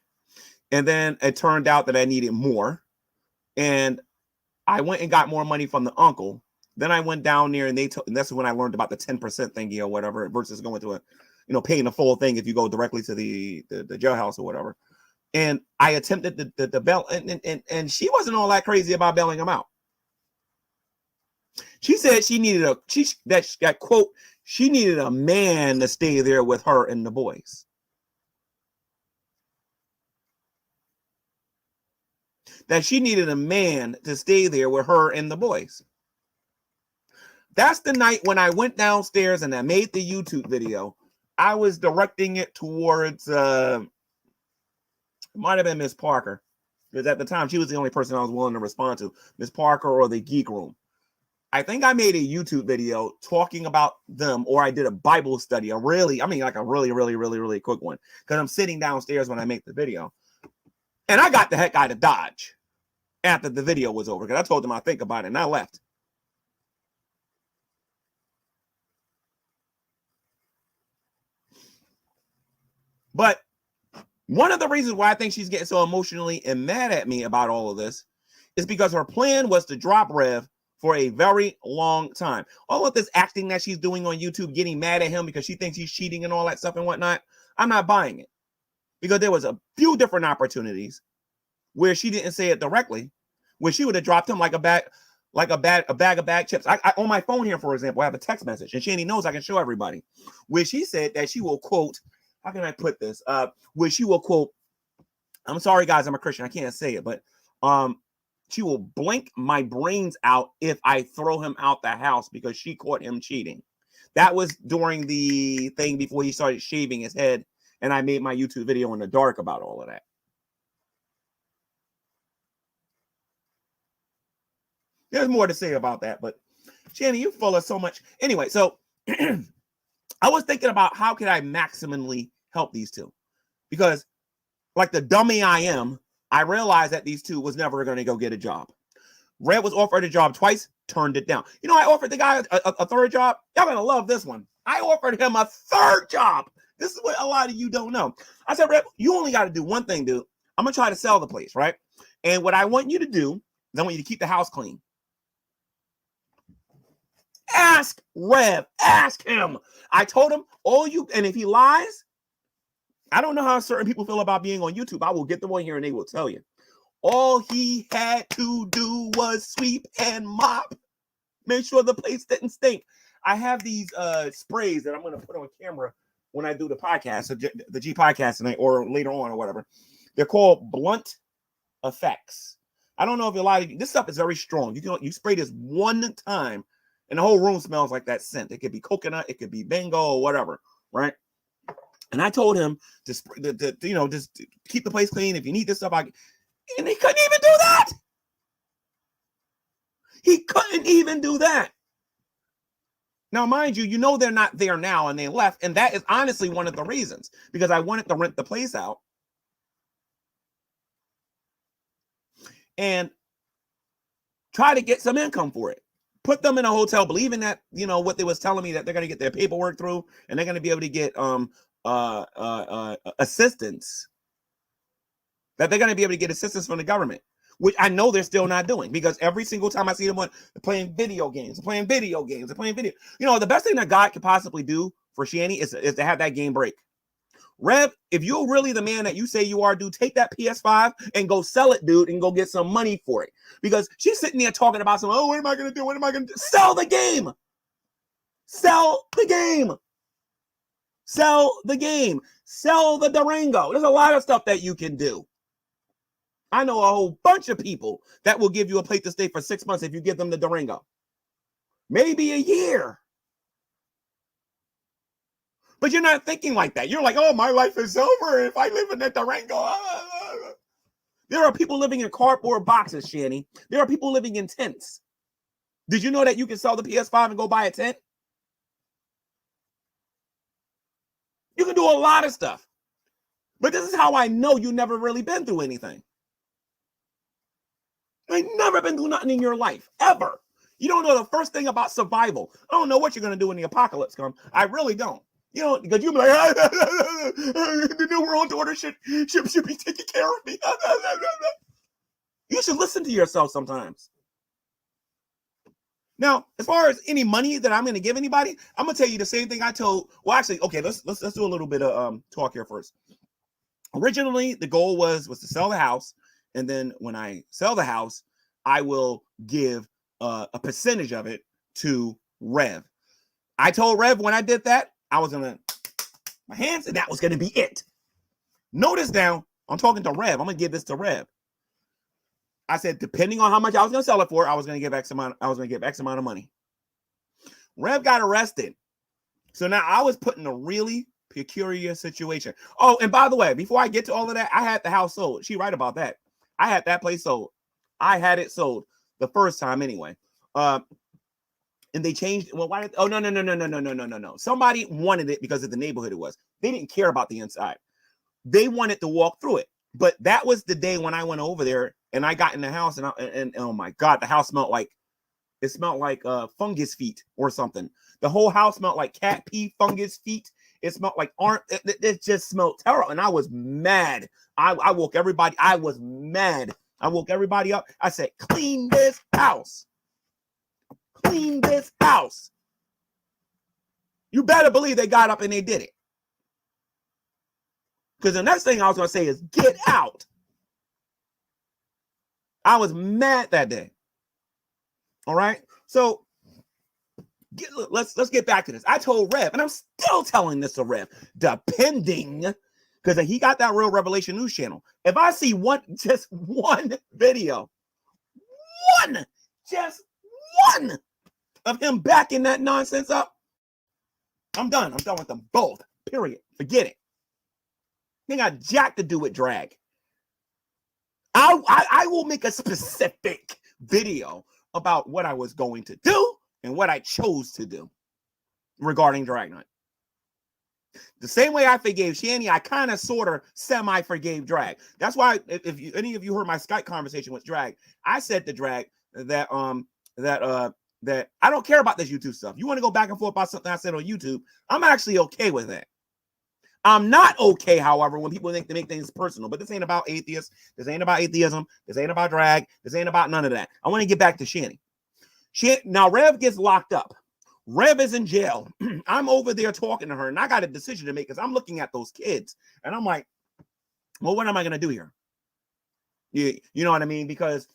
And then it turned out that I needed more. And I went and got more money from the uncle. Then I went down there and and that's when I learned about the 10% thingy or whatever versus going to paying the full thing if you go directly to the jailhouse or whatever. And I attempted the bail, and she wasn't all that crazy about bailing him out. She said she needed she needed a man to stay there with her and the boys. That she needed a man to stay there with her and the boys. That's the night when I went downstairs and I made the YouTube video. I was directing it towards, it might have been Miss Parker, because at the time she was the only person I was willing to respond to, Miss Parker or the Geek Room. I think I made a YouTube video talking about them, or I did a Bible study, like a really, really quick one, because I'm sitting downstairs when I make the video. And I got the heck out of Dodge after the video was over, because I told them I'd think about it, and I left. But one of the reasons why I think she's getting so emotionally and mad at me about all of this is because her plan was to drop Rev for a very long time. All of this acting that she's doing on YouTube, getting mad at him because she thinks he's cheating and all that stuff and whatnot, I'm not buying it. Because there was a few different opportunities where she didn't say it directly, where she would have dropped him like a bag of bag chips. I on my phone here, for example, I have a text message, and Shanny knows I can show everybody, where she said that she will quote, how can I put this? Where she will quote, I'm sorry guys, I'm a Christian, I can't say it, but she will blink my brains out if I throw him out the house because she caught him cheating. That was during the thing before he started shaving his head, and I made my YouTube video in the dark about all of that. There's more to say about that, but Shanny, you full of so much. Anyway, so I was thinking about how can I maximally help these two, because like the dummy I am, I realized that these two was never going to go get a job. Red was offered a job twice, turned it down. You know, I offered the guy a third job. Y'all going to love this one. I offered him a third job. This is what a lot of you don't know. I said, Red, you only got to do one thing, dude. I'm going to try to sell the place, right? And what I want you to do is I want you to keep the house clean. Ask Rev. Ask him. I told him, and if he lies, I don't know how certain people feel about being on YouTube. I will get them on here and they will tell you. All he had to do was sweep and mop. Make sure the place didn't stink. I have these sprays that I'm going to put on camera when I do the podcast, the G podcast tonight or later on or whatever. They're called Blunt Effects. I don't know if a lot of you, this stuff is very strong. You spray this one time and the whole room smells like that scent. It could be coconut, it could be bingo or whatever, right? And I told him to spray, just keep the place clean. If you need this stuff, and he couldn't even do that. He couldn't even do that. Now, mind you, they're not there now and they left. And that is honestly one of the reasons, because I wanted to rent the place out and try to get some income for it. Put them in a hotel, believing that, what they was telling me, that they're going to get their paperwork through and they're going to be able to get assistance, that they're going to be able to get assistance from the government, which I know they're still not doing, because every single time I see them they're playing video games, the best thing that God could possibly do for Shanny is to have that game break. Rev, if you're really the man that you say you are, dude, take that PS5 and go sell it, dude, and go get some money for it. Because she's sitting there talking about what am I going to do? What am I going to do? Sell the game. Sell the game. Sell the game. Sell the Durango. There's a lot of stuff that you can do. I know a whole bunch of people that will give you a place to stay for 6 months if you give them the Durango. Maybe a year. But you're not thinking like that. You're like, oh, my life is over if I live in that Durango. There are people living in cardboard boxes, Shanny. There are people living in tents. Did you know that you can sell the PS5 and go buy a tent? You can do a lot of stuff. But this is how I know you've never really been through anything. You ain't never been through nothing in your life, ever. You don't know the first thing about survival. I don't know what you're going to do when the apocalypse comes. I really don't. You know, because you'll be like, the New World Order should be taking care of me. You should listen to yourself sometimes. Now, as far as any money that I'm going to give anybody, I'm going to tell you the same thing I told. Well, actually, okay, let's do a little bit of talk here first. Originally, the goal was to sell the house, and then when I sell the house, I will give a percentage of it to Rev. I told Rev when I did that, I was gonna my hands, and that was gonna be it. Notice now, I'm talking to Rev. I'm gonna give this to Rev. I said, depending on how much I was gonna sell it for, I was gonna give X amount of money. Rev got arrested. So now I was put in a really peculiar situation. Oh, and by the way, before I get to all of that, I had the house sold. She right about that. I had that place sold. I had it sold the first time anyway. And they changed. Well, why? Oh, no. Somebody wanted it because of the neighborhood it was. They didn't care about the inside. They wanted to walk through it. But that was the day when I went over there and I got in the house and oh my God, the house smelled like fungus feet or something. The whole house smelled like cat pee fungus feet. It smelled like it just smelled terrible. And I was mad. I woke everybody. I was mad. I woke everybody up. I said, clean this house. Clean this house. You better believe they got up and they did it. Because the next thing I was going to say is get out. I was mad that day. All right. So let's get back to this. I told Rev, and I'm still telling this to Rev, depending, because he got that Real Revelation News channel. If I see just one video, just one of him backing that nonsense up, I'm done. I'm done with them both. Period. Forget it. They got jack to do with drag. I will make a specific video about what I was going to do and what I chose to do regarding drag night. The same way I forgave Shanny, I kind of sort of semi-forgave drag. That's why if any of you heard my Skype conversation with drag, I said to drag that I don't care about this YouTube stuff. You want to go back and forth about something I said on YouTube, I'm actually okay with that. I'm not okay, however, when people think they make things personal. But this ain't about atheists. This ain't about atheism. This ain't about drag. This ain't about none of that. I want to get back to Shanny. Now, Rev gets locked up. Rev is in jail. I'm over there talking to her, and I got a decision to make because I'm looking at those kids. And I'm like, well, what am I going to do here? You know what I mean? Because,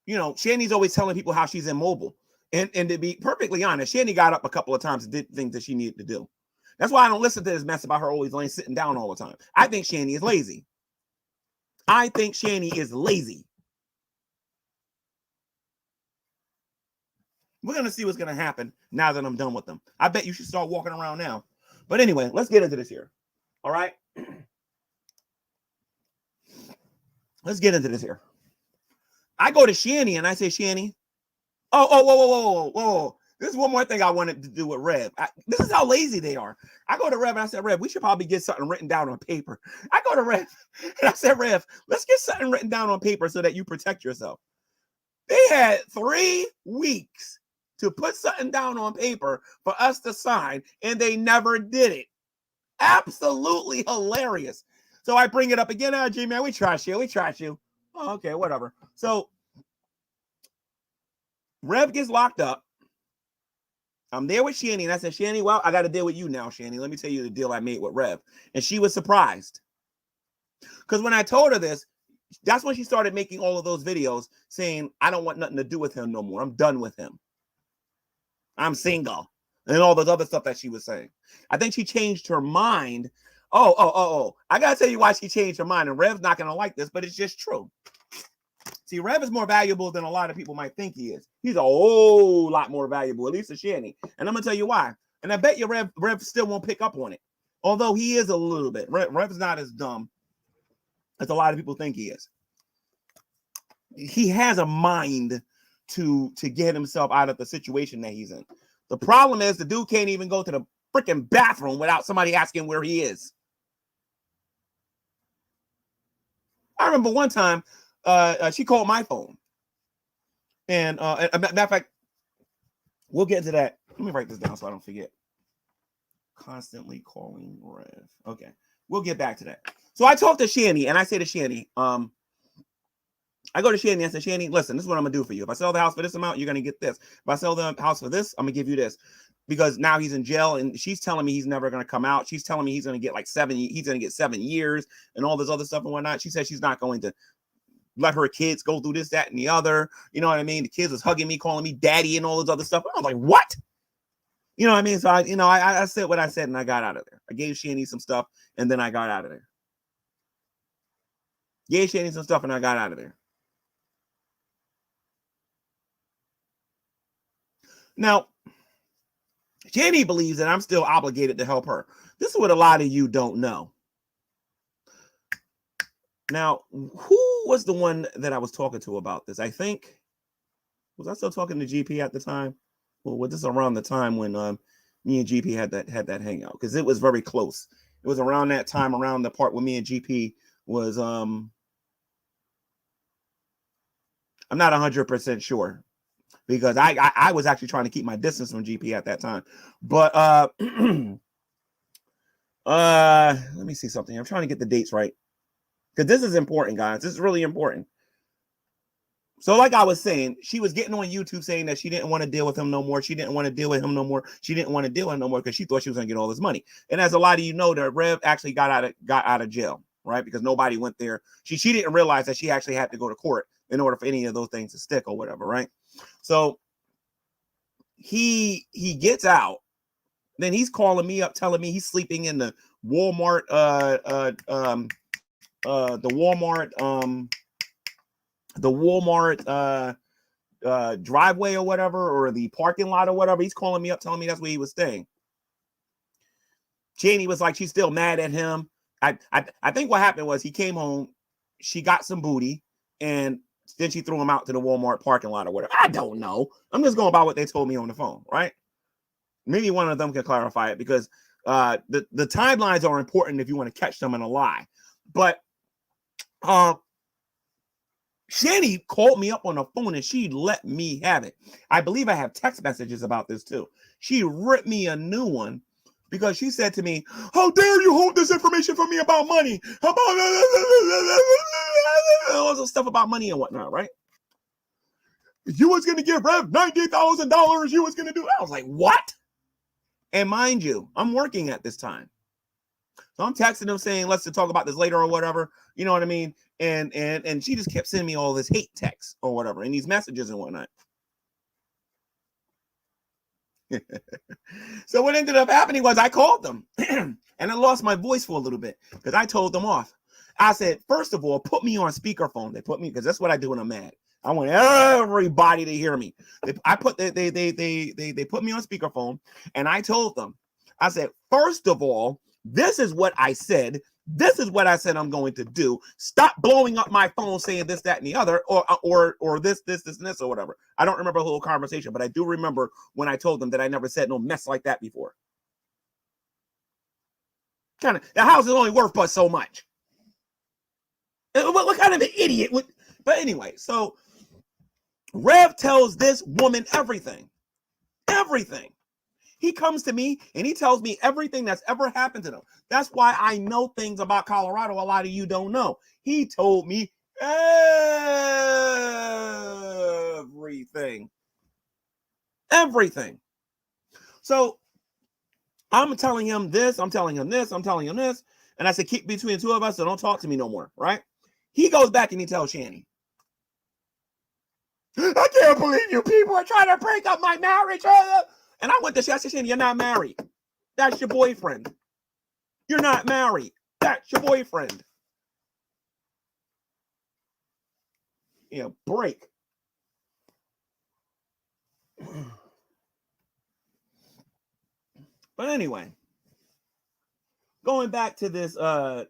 Shanny's always telling people how she's immobile. And to be perfectly honest, Shanny got up a couple of times and did things that she needed to do. That's why I don't listen to this mess about her always laying sitting down all the time. I think Shanny is lazy. We're going to see what's going to happen now that I'm done with them. I bet you should start walking around now. But anyway, let's get into this here. All right? Let's get into this here. I go to Shanny and I say, Shanny, whoa. This is one more thing I wanted to do with Rev. This is how lazy they are. I go to Rev and I said, Rev, we should probably get something written down on paper. I go to Rev and I said, Rev, let's get something written down on paper so that you protect yourself. They had 3 weeks to put something down on paper for us to sign, and they never did it. Absolutely hilarious. So I bring it up again. Oh, G-Man, we trust you. Oh, okay, whatever. So Rev gets locked up. I'm there with Shanny, and I said, Shanny, well, I got to deal with you now, Shanny. Let me tell you the deal I made with Rev. And she was surprised. Because when I told her this, that's when she started making all of those videos saying, I don't want nothing to do with him no more. I'm done with him. I'm single. and all those other stuff that she was saying. I think she changed her mind. Oh. I got to tell you why she changed her mind. And Rev's not going to like this, but it's just true. See, Rev is more valuable than a lot of people might think he is. He's a whole lot more valuable, at least to Shanny. And I'm going to tell you why. And I bet you Rev still won't pick up on it. Although he is a little bit. Rev's not as dumb as a lot of people think he is. He has a mind to get himself out of the situation that he's in. The problem is the dude can't even go to the freaking bathroom without somebody asking where he is. I remember one time she called my phone. And matter of fact, we'll get into that. Let me write this down so I don't forget. Constantly calling Rev. Okay, we'll get back to that. So I talked to Shanny, and I say to Shanny, I go to Shanny and I say, Shanny, listen, this is what I'm gonna do for you. If I sell the house for this amount, you're gonna get this. If I sell the house for this, I'm gonna give you this. Because now he's in jail, and she's telling me he's never gonna come out. She's telling me he's gonna get like 7 years and all this other stuff and whatnot. She says she's not going to let her kids go through this, that, and the other. You know what I mean? The kids was hugging me, calling me daddy, and all this other stuff. I was like, what? You know what I mean? So I said what I said, and I got out of there. I gave Shanny some stuff, and then I got out of there. Gave Shanny some stuff, and I got out of there. Now, Shanny believes that I'm still obligated to help her. This is what a lot of you don't know. Now, who was the one that I was talking to about this? I think, was I still talking to GP at the time? Well, was this around the time when me and GP had that hangout? Because it was very close. It was around that time, around the part where me and GP was I'm not 100% sure, because I was actually trying to keep my distance from GP at that time. But let me see something. I'm trying to get the dates right, because this is important, guys. This is really important. So like I was saying, she was getting on YouTube saying that she didn't want to deal with him no more. She didn't want to deal with him no more. She didn't want to deal with him no more because she thought she was going to get all this money. And as a lot of you know, that Rev actually got out of jail, right? Because nobody went there. She didn't realize that she actually had to go to court in order for any of those things to stick or whatever, right? So he gets out. Then he's calling me up, telling me he's sleeping in the Walmart, driveway or whatever, or the parking lot or whatever. He's calling me up, telling me that's where he was staying. Shanny was like, she's still mad at him. I think what happened was he came home, she got some booty, and then she threw him out to the Walmart parking lot or whatever. I don't know. I'm just going by what they told me on the phone, right? Maybe one of them can clarify it, because the timelines are important if you want to catch them in a lie. But Shanny called me up on the phone and she let me have it. I believe I have text messages about this too. She ripped me a new one because she said to me, "How dare you hold this information from me about money? How about all this stuff about money and whatnot, right? You was going to give Rev $90,000. You was going to do." I was like, what? And mind you, I'm working at this time. So I'm texting them saying, let's talk about this later or whatever. You know what I mean? And she just kept sending me all this hate text or whatever, and these messages and whatnot. So what ended up happening was I called them and I lost my voice for a little bit because I told them off. I said, first of all, put me on speakerphone. They put me, because that's what I do when I'm mad. I want everybody to hear me. They put me on speakerphone, and I told them, I said, first of all, this is what I said. This is what I said I'm going to do. Stop blowing up my phone saying this, that, and the other, or this, and this, or whatever. I don't remember the whole conversation, but I do remember when I told them that I never said no mess like that before. The house is only worth but so much. What kind of an idiot would? But anyway, so Rev tells this woman everything. Everything. He comes to me and he tells me everything that's ever happened to them. That's why I know things about Colorado a lot of you don't know. He told me everything. Everything. So I'm telling him this, I'm telling him this, I'm telling him this. And I said, keep between the two of us, so don't talk to me no more, right? He goes back and he tells Shanny, I can't believe you people are trying to break up my marriage. And I went to Shanny, I said, Shanny, you're not married. That's your boyfriend. You're not married. That's your boyfriend. Yeah, break. But anyway, going back to this, what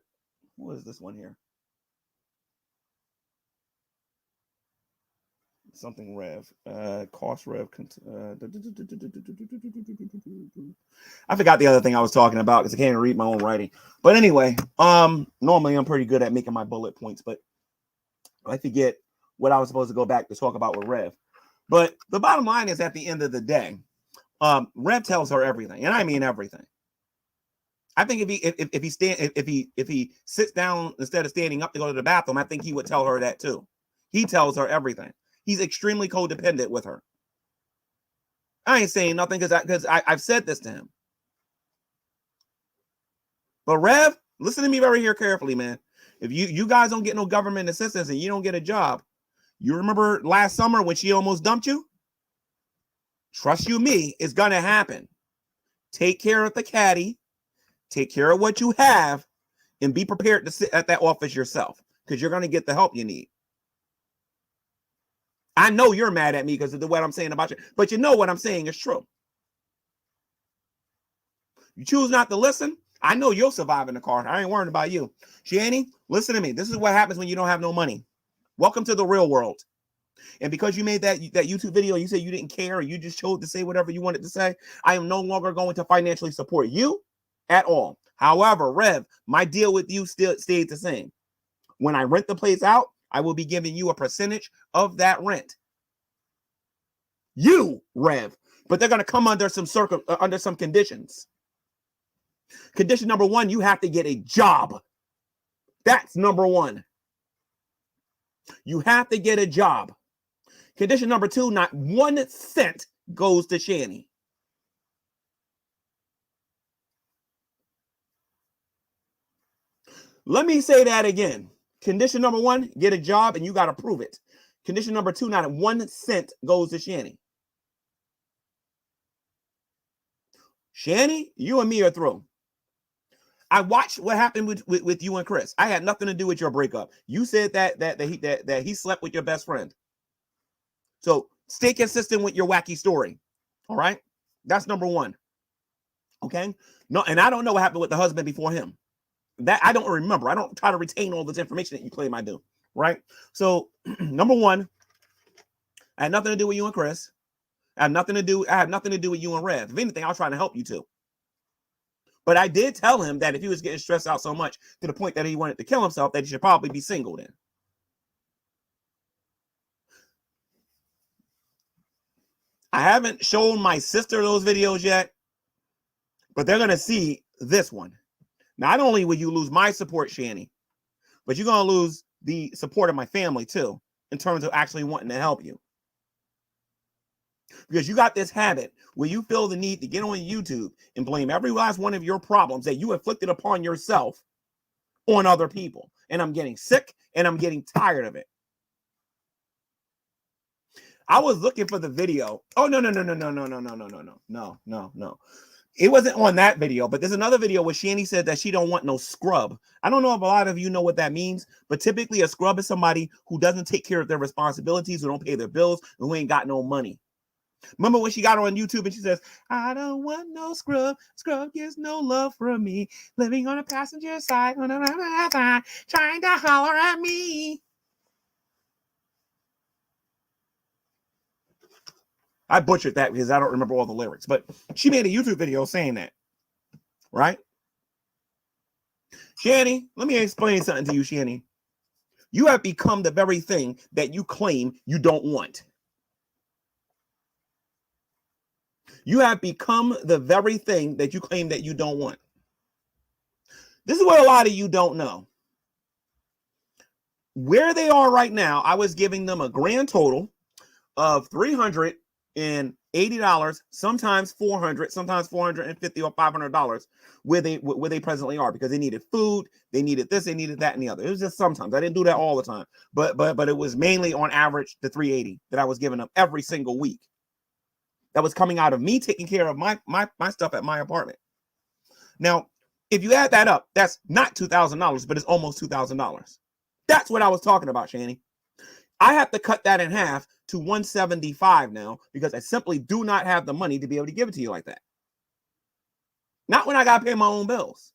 is this one here? Something rev, cost rev. I forgot the other thing I was talking about because I can't read my own writing. But anyway, normally I'm pretty good at making my bullet points, but I forget what I was supposed to go back to talk about with Rev. But the bottom line is, at the end of the day, Rev tells her everything, and I mean everything. I think if he sits down instead of standing up to go to the bathroom, I think he would tell her that too. He tells her everything. He's extremely codependent with her. I ain't saying nothing because I've said this to him. But Rev, listen to me very here carefully, man. If you guys don't get no government assistance and you don't get a job, you remember last summer when she almost dumped you? Trust you me, it's gonna happen. Take care of the caddy, take care of what you have, and be prepared to sit at that office yourself, because you're gonna get the help you need. I know you're mad at me because of what I'm saying about you, but you know what I'm saying is true. You choose not to listen, I know you'll survive in the car. I ain't worried about you. Shanny, listen to me. This is what happens when you don't have no money. Welcome to the real world. And because you made that YouTube video, you said you didn't care, or you just chose to say whatever you wanted to say, I am no longer going to financially support you at all. However, Rev, my deal with you still stayed the same. When I rent the place out, I will be giving you a percentage of that rent. You, Rev, but they're going to come under some conditions. Condition number one, you have to get a job. That's number one. You have to get a job. Condition number two, not 1 cent goes to Shanny. Let me say that again. Condition number one, get a job and you got to prove it. Condition number two, not 1 cent goes to Shanny. Shanny, you and me are through. I watched what happened with you and Chris. I had nothing to do with your breakup. You said that he slept with your best friend. So stay consistent with your wacky story. All right. That's number one. Okay. No, and I don't know what happened with the husband before him. That I don't remember. I don't try to retain all this information that you claim I do. Right. So number one, I had nothing to do with you and Chris. I have nothing to do with you and Rev. If anything, I was trying to help you too. But I did tell him that if he was getting stressed out so much to the point that he wanted to kill himself, that he should probably be single then. I haven't shown my sister those videos yet, but they're going to see this one. Not only will you lose my support, Shanny, but you're going to lose the support of my family too, in terms of actually wanting to help you. Because you got this habit where you feel the need to get on YouTube and blame every last one of your problems that you inflicted upon yourself on other people. And I'm getting sick and I'm getting tired of it. I was looking for the video. Oh, no. It wasn't on that video, but there's another video where Shanny said that she don't want no scrub. I don't know if a lot of you know what that means, but typically a scrub is somebody who doesn't take care of their responsibilities, who don't pay their bills, and who ain't got no money. Remember when she got on YouTube and she says, I don't want no scrub. Scrub gets no love from me. Living on a passenger side, trying to holler at me. I butchered that because I don't remember all the lyrics, but she made a YouTube video saying that, right? Shanny, let me explain something to you, Shanny. You have become the very thing that you claim you don't want. You have become the very thing that you claim that you don't want. This is what a lot of you don't know. Where they are right now, I was giving them a grand total of $380, sometimes $400, sometimes $450 or $500, where they presently are, because they needed food, they needed this, they needed that, and the other. It was just sometimes. I didn't do that all the time, but it was mainly on average the $380 that I was giving them every single week. that was coming out of me taking care of my stuff at my apartment. Now, if you add that up, that's not $2,000, but it's almost $2,000. That's what I was talking about, Shanny. I have to cut that in half to $175 now because I simply do not have the money to be able to give it to you like that. Not when I got to pay my own bills.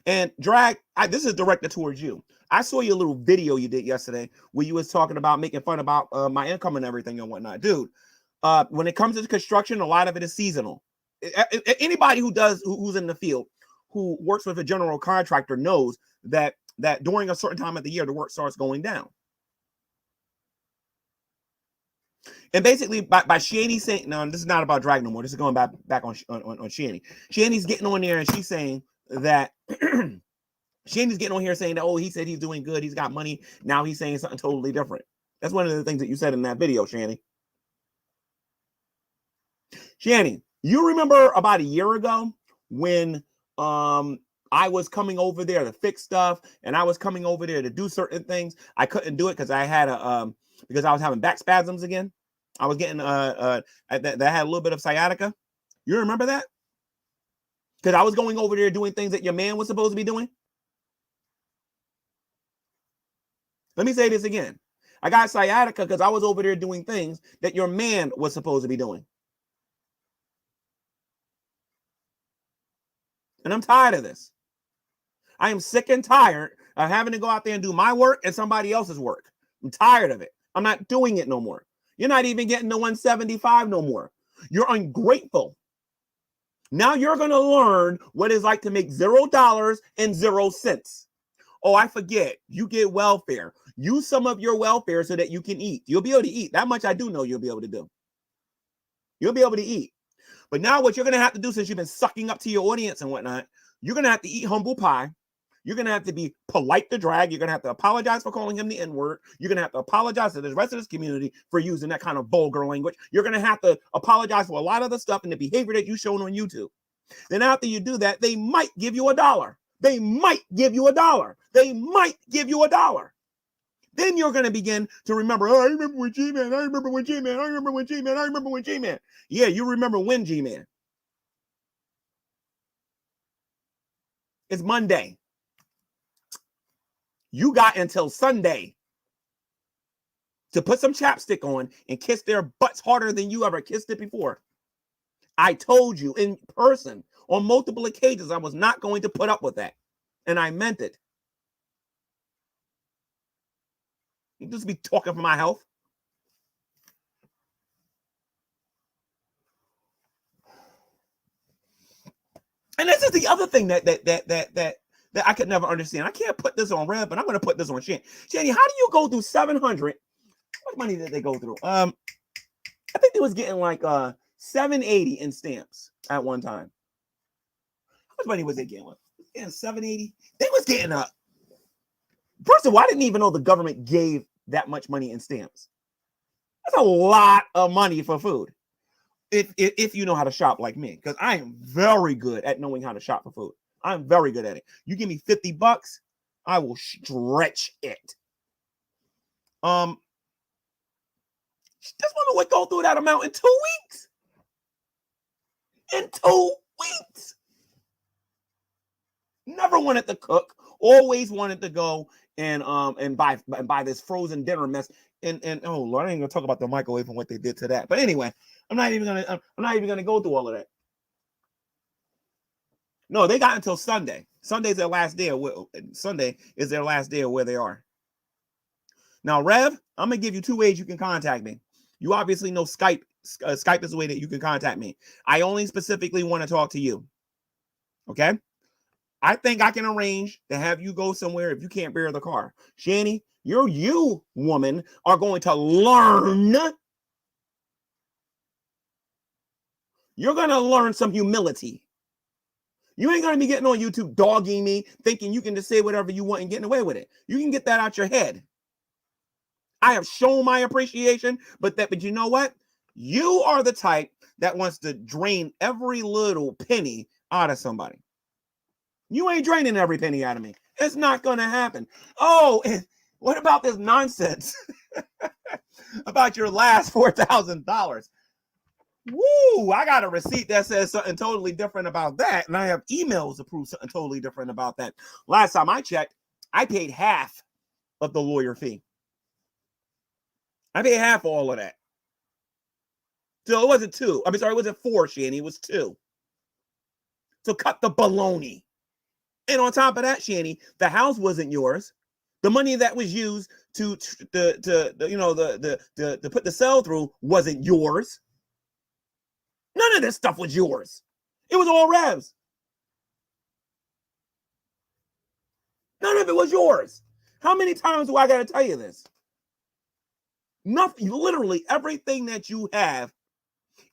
And Drag, this is directed towards you. I saw your little video you did yesterday where you was talking about making fun about my income and everything and whatnot. Dude, when it comes to construction, a lot of it is seasonal. Anybody who's in the field, who works with a general contractor knows that during a certain time of the year, the work starts going down. And basically, by Shanny saying, no, this is not about Drag no more. This is going back on Shanny. Shanny's getting on there and she's saying that Shanny's getting on here saying that, oh, he said he's doing good. He's got money. Now he's saying something totally different. That's one of the things that you said in that video, Shanny. Shanny, you remember about a year ago when I was coming over there to fix stuff and I was coming over there to do certain things. I couldn't do it because I had because I was having back spasms again. I was getting that had a little bit of sciatica. You remember that? Because I was going over there doing things that your man was supposed to be doing. Let me say this again. I got sciatica because I was over there doing things that your man was supposed to be doing. And I'm tired of this. I am sick and tired of having to go out there and do my work and somebody else's work. I'm tired of it. I'm not doing it no more. You're not even getting the 175 no more. You're ungrateful. Now you're going to learn what it's like to make $0 and 0 cents. Oh, I forget. You get welfare. Use some of your welfare so that you can eat. You'll be able to eat. That much I do know you'll be able to do. You'll be able to eat. But now what you're going to have to do, since you've been sucking up to your audience and whatnot, you're going to have to eat humble pie. You're going to have to be polite to Drag. You're going to have to apologize for calling him the N-word. You're going to have to apologize to the rest of this community for using that kind of vulgar language. You're going to have to apologize for a lot of the stuff and the behavior that you've shown on YouTube. Then after you do that, they might give you $1. They might give you $1. They might give you $1. Then you're going to begin to remember, oh, I remember when G-Man, I remember when G-Man, I remember when G-Man, I remember when G-Man. Yeah, you remember when G-Man. It's Monday. You got until Sunday to put some chapstick on and kiss their butts harder than you ever kissed it before. I told you in person on multiple occasions I was not going to put up with that. And I meant it. You just be talking for my health. And this is the other thing that I could never understand. I can't put this on Rev, but I'm going to put this on Shanny. Shanny, how do you go through 700? How much money did they go through? I think they was getting like 780 in stamps at one time. How much money was they getting? Getting 780. They was getting up. First of all, I didn't even know the government gave that much money in stamps. That's a lot of money for food. If you know how to shop like me, because I am very good at knowing how to shop for food. I'm very good at it. You give me $50, I will stretch it. This woman would go through that amount in 2 weeks. In 2 weeks. Never wanted to cook. Always wanted to go and buy this frozen dinner mess. And oh Lord, I ain't gonna talk about the microwave and what they did to that. But anyway, I'm not even gonna go through all of that. No, they got until Sunday. Sunday's their last day. Sunday is their last day of where they are. Now, Rev, I'm gonna give you 2 ways you can contact me. You obviously know Skype. Skype is the way that you can contact me. I only specifically want to talk to you. Okay? I think I can arrange to have you go somewhere if you can't bear the car. Shanny, you woman are going to learn. You're going to learn some humility. You ain't going to be getting on YouTube dogging me, thinking you can just say whatever you want and getting away with it. You can get that out your head. I have shown my appreciation, but you know what? You are the type that wants to drain every little penny out of somebody. You ain't draining every penny out of me. It's not going to happen. Oh, what about this nonsense? about your last $4,000. Woo! I got a receipt that says something totally different about that, and I have emails to prove something totally different about that. Last time I checked, I paid half of the lawyer fee. I paid half of all of that. So it wasn't two. I mean, sorry, it wasn't four, Shanny. It was two. So cut the baloney. And on top of that, Shanny, the house wasn't yours. The money that was used to put the sell through wasn't yours. None of this stuff was yours. It was all Rev's. None of it was yours. How many times do I got to tell you this? Nothing, literally everything that you have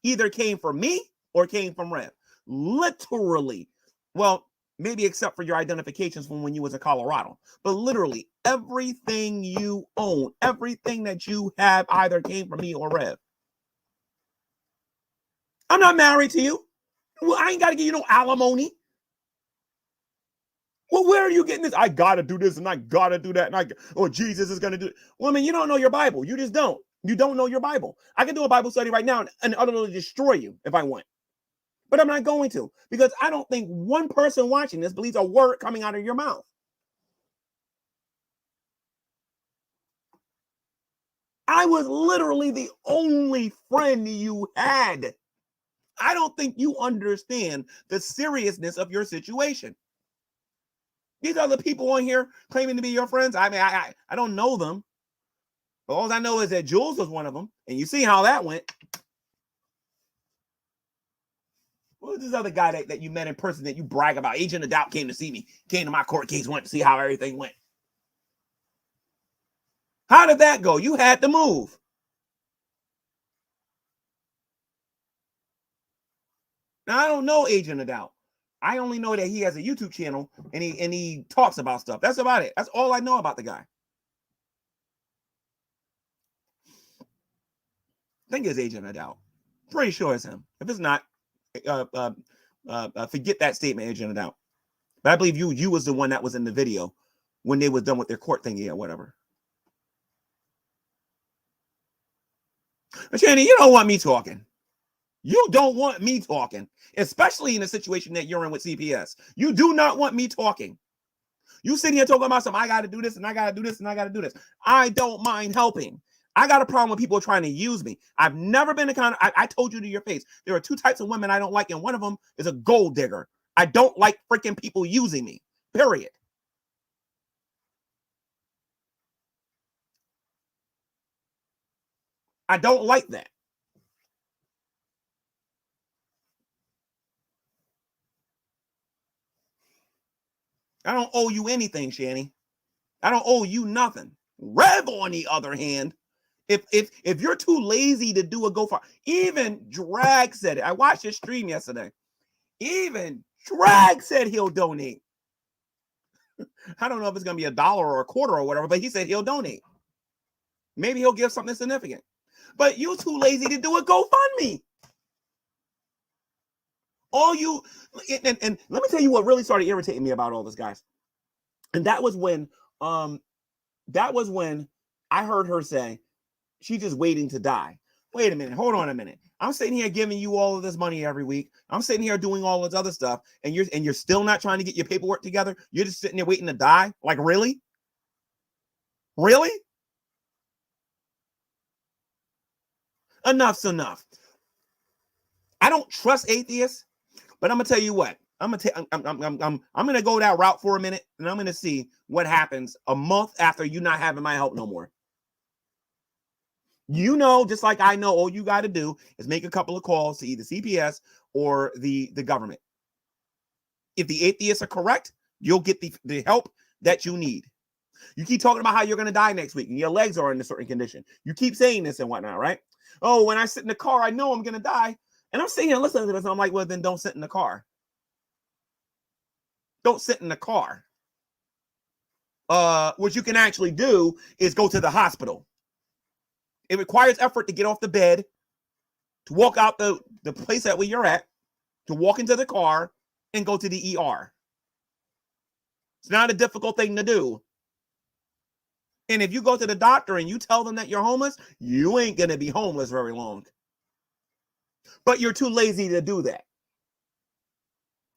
either came from me or came from Rev. Literally. Well, maybe except for your identifications from when you was in Colorado. But literally everything you own, everything that you have either came from me or Rev. I'm not married to you. Well, I ain't got to give you no alimony. Well, where are you getting this? I got to do this and I got to do that. And Jesus is going to do it. Woman, you don't know your Bible. You just don't. You don't know your Bible. I can do a Bible study right now and utterly destroy you if I want. But I'm not going to, because I don't think one person watching this believes a word coming out of your mouth. I was literally the only friend you had. I don't think you understand the seriousness of your situation. These other people on here claiming to be your friends, I mean, I don't know them. But all I know is that Jules was one of them. And you see how that went. Who was this other guy that you met in person that you brag about? Agent of Doubt came to see me, came to my court case, went to see how everything went. How did that go? You had to move. Now, I don't know Agent of Doubt. I only know that he has a YouTube channel and he talks about stuff. That's about it. That's all I know about the guy. I think it's Agent of Doubt. Pretty sure it's him. If it's not, forget that statement, Agent of Doubt. But I believe you was the one that was in the video when they was done with their court thingy or whatever. But Shanny, you don't want me talking. You don't want me talking, especially in a situation that you're in with CPS. You do not want me talking. You sitting here talking about something, I got to do this and I got to do this and I got to do this. I don't mind helping. I got a problem with people trying to use me. I've never been the kind of, I told you to your face, there are two types of women I don't like, and one of them is a gold digger. I don't like freaking people using me, period. I don't like that. I don't owe you anything, Shanny. I don't owe you nothing. Rev, on the other hand, if you're too lazy to do a GoFundMe, even Drag said it. I watched his stream yesterday. Even Drag said he'll donate. I don't know if it's going to be $1 or a quarter or whatever, but he said he'll donate. Maybe he'll give something significant. But you're too lazy to do a GoFundMe. All you, and let me tell you what really started irritating me about all this, guys. And that was when I heard her say, she's just waiting to die. Wait a minute. Hold on a minute. I'm sitting here giving you all of this money every week. I'm sitting here doing all this other stuff, and you're still not trying to get your paperwork together. You're just sitting there waiting to die. Like, really? Really? Enough's enough. I don't trust atheists, but I'm gonna tell you what. I'm gonna go that route for a minute, and I'm gonna see what happens a month after you not having my help no more. You know, just like I know, all you got to do is make a couple of calls to either CPS or the government. If the atheists are correct, you'll get the help that you need. You keep talking about how you're going to die next week and your legs are in a certain condition. You keep saying this and whatnot, right? Oh, when I sit in the car, I know I'm going to die. And I'm sitting here listening to this, and I'm like, well, then don't sit in the car. Don't sit in the car. What you can actually do is go to the hospital. It requires effort to get off the bed, to walk out the place that where you're at, to walk into the car and go to the ER. It's not a difficult thing to do. And if you go to the doctor and you tell them that you're homeless, you ain't going to be homeless very long. But you're too lazy to do that.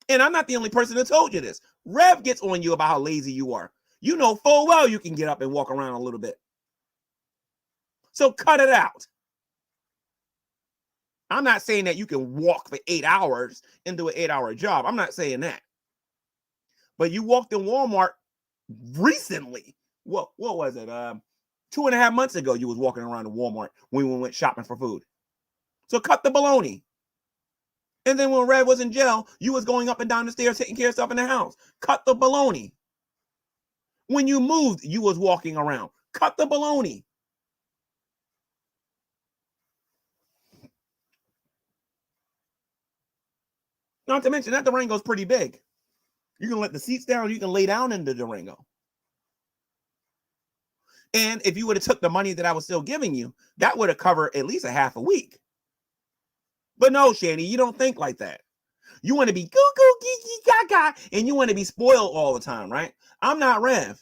And I'm not the only person that told you this. Rev gets on you about how lazy you are. You know full well you can get up and walk around a little bit. So cut it out. I'm not saying that you can walk for 8 hours and do an 8-hour job. I'm not saying that. But you walked in Walmart recently. What was it? 2.5 months ago, you was walking around in Walmart when we went shopping for food. So cut the baloney. And then when Red was in jail, you was going up and down the stairs taking care of stuff in the house. Cut the baloney. When you moved, you was walking around. Cut the baloney. Not to mention that Durango's pretty big. You can let the seats down, you can lay down in the Durango. And if you would have took the money that I was still giving you, that would have covered at least a half a week. But no, Shanny, you don't think like that. You want to be goo goo geeky gaga, and you want to be spoiled all the time, right? I'm not Rev.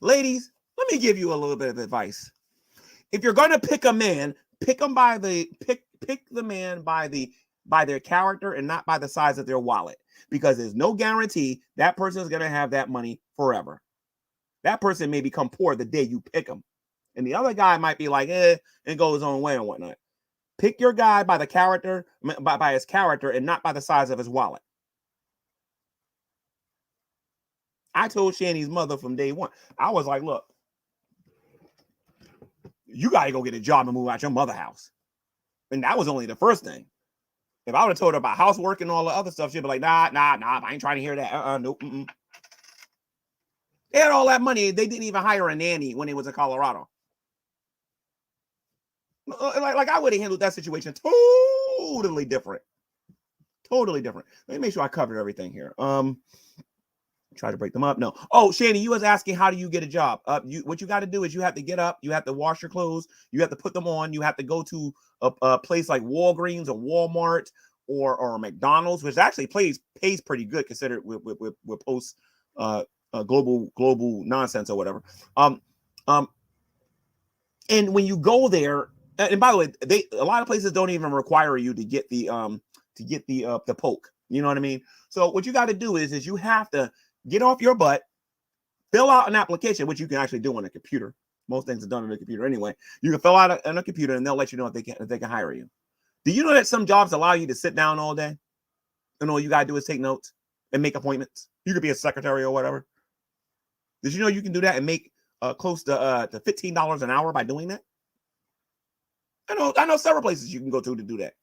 Ladies, let me give you a little bit of advice. If you're going to pick a man, pick them by the pick the man by their character and not by the size of their wallet, because there's no guarantee that person is going to have that money forever. That person may become poor the day you pick him, and the other guy might be like, and go his own way and whatnot. Pick your guy by the character, by his character, and not by the size of his wallet. I told Shanny's mother from day one, I was like, look, you got to go get a job and move out your mother's house. And that was only the first thing. If I would have told her about housework and all the other stuff, she'd be like, nah, I ain't trying to hear that. Nope. They had all that money. They didn't even hire a nanny when they was in Colorado. Like I would have handled that situation totally different. Totally different. Let me make sure I covered everything here. Try to break them up. No. Oh, Shanny, you was asking how do you get a job? What you got to do is you have to get up, you have to wash your clothes, you have to put them on, you have to go to a place like Walgreens or Walmart or McDonald's, which actually pays pretty good considered with post global nonsense or whatever. And when you go there, and by the way, a lot of places don't even require you to get the poke. You know what I mean? So what you got to do is you have to get off your butt, fill out an application, which you can actually do on a computer. Most things are done on a computer anyway. You can fill out on a computer, and they'll let you know if they can hire you. Do you know that some jobs allow you to sit down all day, and all you gotta do is take notes and make appointments? You could be a secretary or whatever. Did you know you can do that and make close to $15 an hour by doing that? I know several places you can go to do that,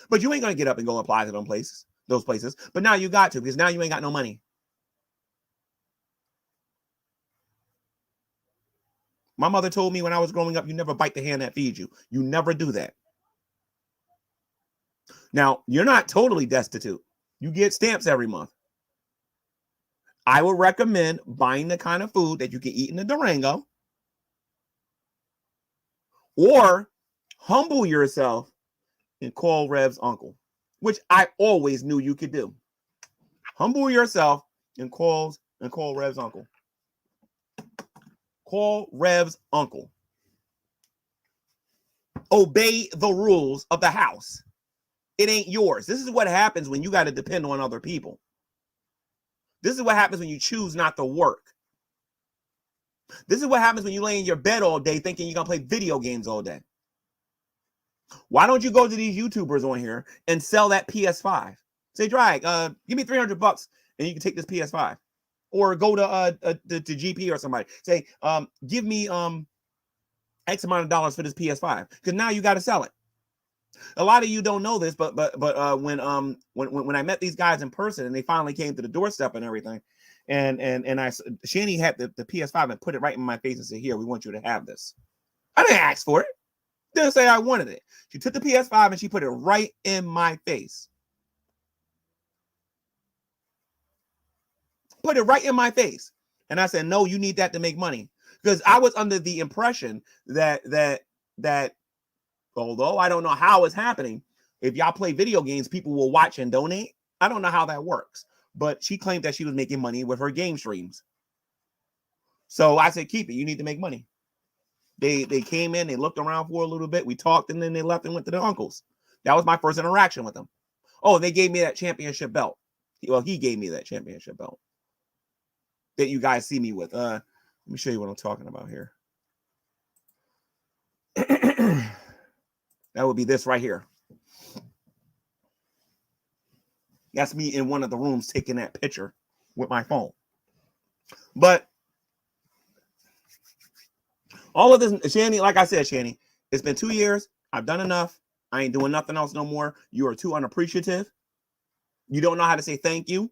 but you ain't gonna get up and go apply to those places. But now you got to, because now you ain't got no money. My mother told me when I was growing up, you never bite the hand that feeds you. You never do that. Now, you're not totally destitute. You get stamps every month. I would recommend buying the kind of food that you can eat in the Durango, or humble yourself and call Rev's uncle, which I always knew you could do. Humble yourself and call Rev's uncle. Call Rev's uncle. Obey the rules of the house. It ain't yours. This is what happens when you got to depend on other people. This is what happens when you choose not to work. This is what happens when you lay in your bed all day thinking you're going to play video games all day. Why don't you go to these YouTubers on here and sell that PS5? Say, Drag, give me $300 and you can take this PS5. Or go to GP or somebody. Say, give me X amount of dollars for this PS5, because now you got to sell it. A lot of you don't know this, but when I met these guys in person and they finally came to the doorstep and everything, and Shanny had the PS5 and put it right in my face and said, "Here, we want you to have this." I didn't ask for it. Didn't say I wanted it. She took the PS5 and she put it right in my face. Put it right in my face. And I said, no, you need that to make money. Because I was under the impression that although I don't know how it's happening, if y'all play video games, people will watch and donate. I don't know how that works. but she claimed that she was making money with her game streams. So I said, keep it. You need to make money. They came in, they looked around for a little bit. We talked, and then they left and went to their uncles. That was my first interaction with them. Oh, they gave me that championship belt. Well, he gave me that championship belt that you guys see me with. Let me show you what I'm talking about here. That would be this right here. That's me in one of the rooms taking that picture with my phone. But all of this, Shanny, like I said, Shanny, it's been 2 years. I've done enough. I ain't doing nothing else no more. You are too unappreciative. You don't know how to say thank you.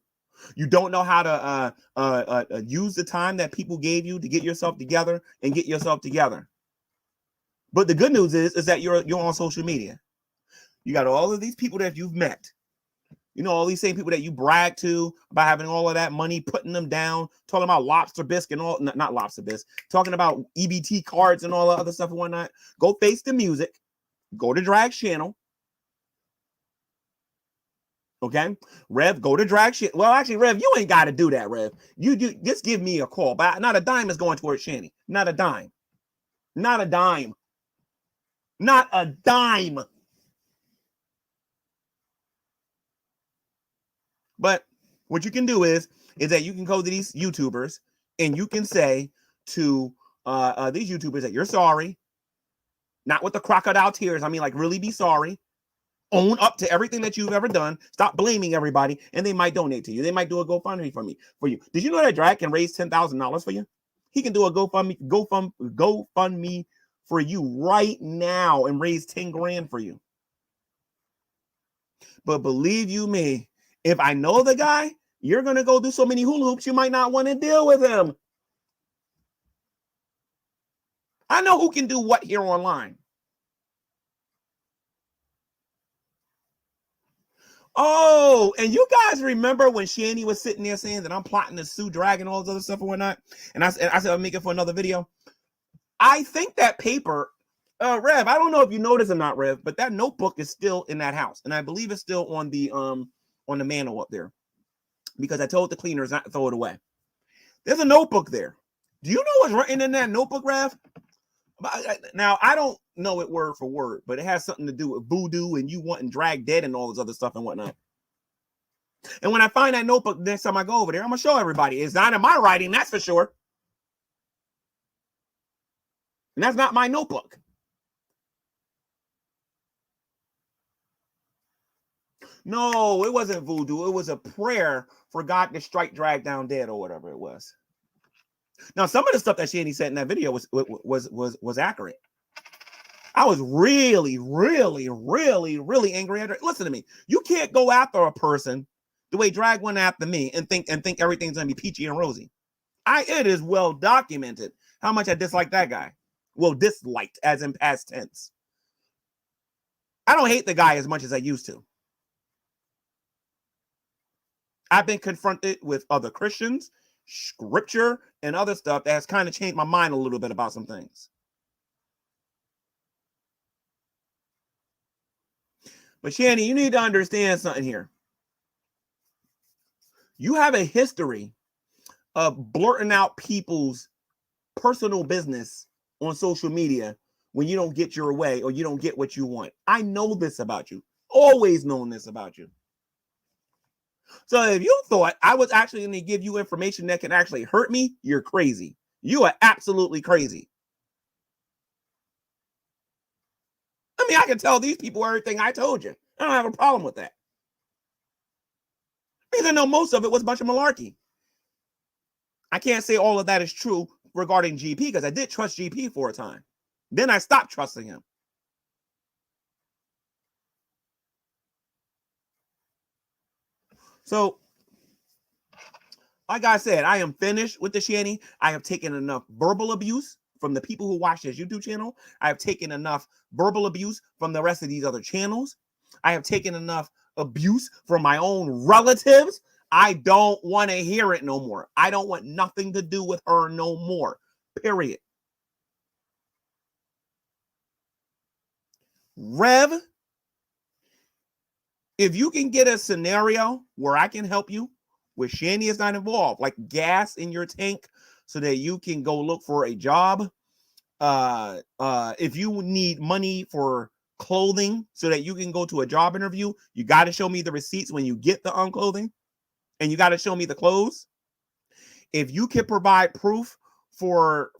You don't know how to use the time that people gave you to get yourself together and get yourself together. But the good news is that you're on social media. You got all of these people that you've met. You know, all these same people that you brag to about having all of that money, putting them down, talking about lobster bisque and all, not lobster bisque, talking about EBT cards and all the other stuff and whatnot. Go face the music. Go to Drag's channel. Okay, Rev, go to Drag shit. Well, actually, Rev, you ain't got to do that, Rev. You just give me a call. But not a dime is going towards Shanny. Not a dime. Not a dime. Not a dime. But what you can do is that you can go to these YouTubers and you can say to these YouTubers that you're sorry. Not with the crocodile tears. I mean, like, really be sorry. Own up to everything that you've ever done. Stop blaming everybody, and they might donate to you. They might do a GoFundMe for you. Did you know that Drag can raise $10,000 for you? He can do a GoFundMe for you right now and raise 10 grand for you. But believe you me, if I know the guy, you're gonna go do so many hula hoops, you might not want to deal with him. I know who can do what here online. Oh, and you guys remember when Shanny was sitting there saying that I'm plotting to sue Drag and all this other stuff and whatnot? And I said I'll make it for another video. I think that paper, Rev, I don't know if you noticed or not, Rev, but that notebook is still in that house. And I believe it's still on the mantle up there. Because I told the cleaners not to throw it away. There's a notebook there. Do you know what's written in that notebook, Rev? Now, I don't know it word for word, but it has something to do with voodoo and you wanting Drag dead and all this other stuff and whatnot. And when I find that notebook next time I go over there, I'm going to show everybody. It's not in my writing, that's for sure. And that's not my notebook. No, it wasn't voodoo. It was a prayer for God to strike Drag down dead or whatever it was. Now, some of the stuff that Shanny said in that video was accurate. I was really, really, really, really angry at her. Listen to me. You can't go after a person the way Drag went after me and think everything's gonna be peachy and rosy. It is well documented how much I dislike that guy. Well, disliked as in past tense. I don't hate the guy as much as I used to. I've been confronted with other Christians, scripture, and other stuff that has kind of changed my mind a little bit about some things. But Shanny, you need to understand something here. You have a history of blurting out people's personal business on social media when you don't get your way or you don't get what you want. I know this about you. Always known this about you. So if you thought I was actually going to give you information that can actually hurt me, you're crazy. You are absolutely crazy. I mean, I can tell these people everything I told you. I don't have a problem with that. Because I know most of it was a bunch of malarkey. I can't say all of that is true regarding GP because I did trust GP for a time. Then I stopped trusting him. So, like I said, I am finished with the Shanny. I have taken enough verbal abuse from the people who watch this YouTube channel. I have taken enough verbal abuse from the rest of these other channels. I have taken enough abuse from my own relatives. I don't want to hear it no more. I don't want nothing to do with her no more. Period. Rev, if you can get a scenario where I can help you where Shanny is not involved, like gas in your tank so that you can go look for a job. If you need money for clothing so that you can go to a job interview, you got to show me the receipts when you get the clothing, and you got to show me the clothes. If you can provide proof for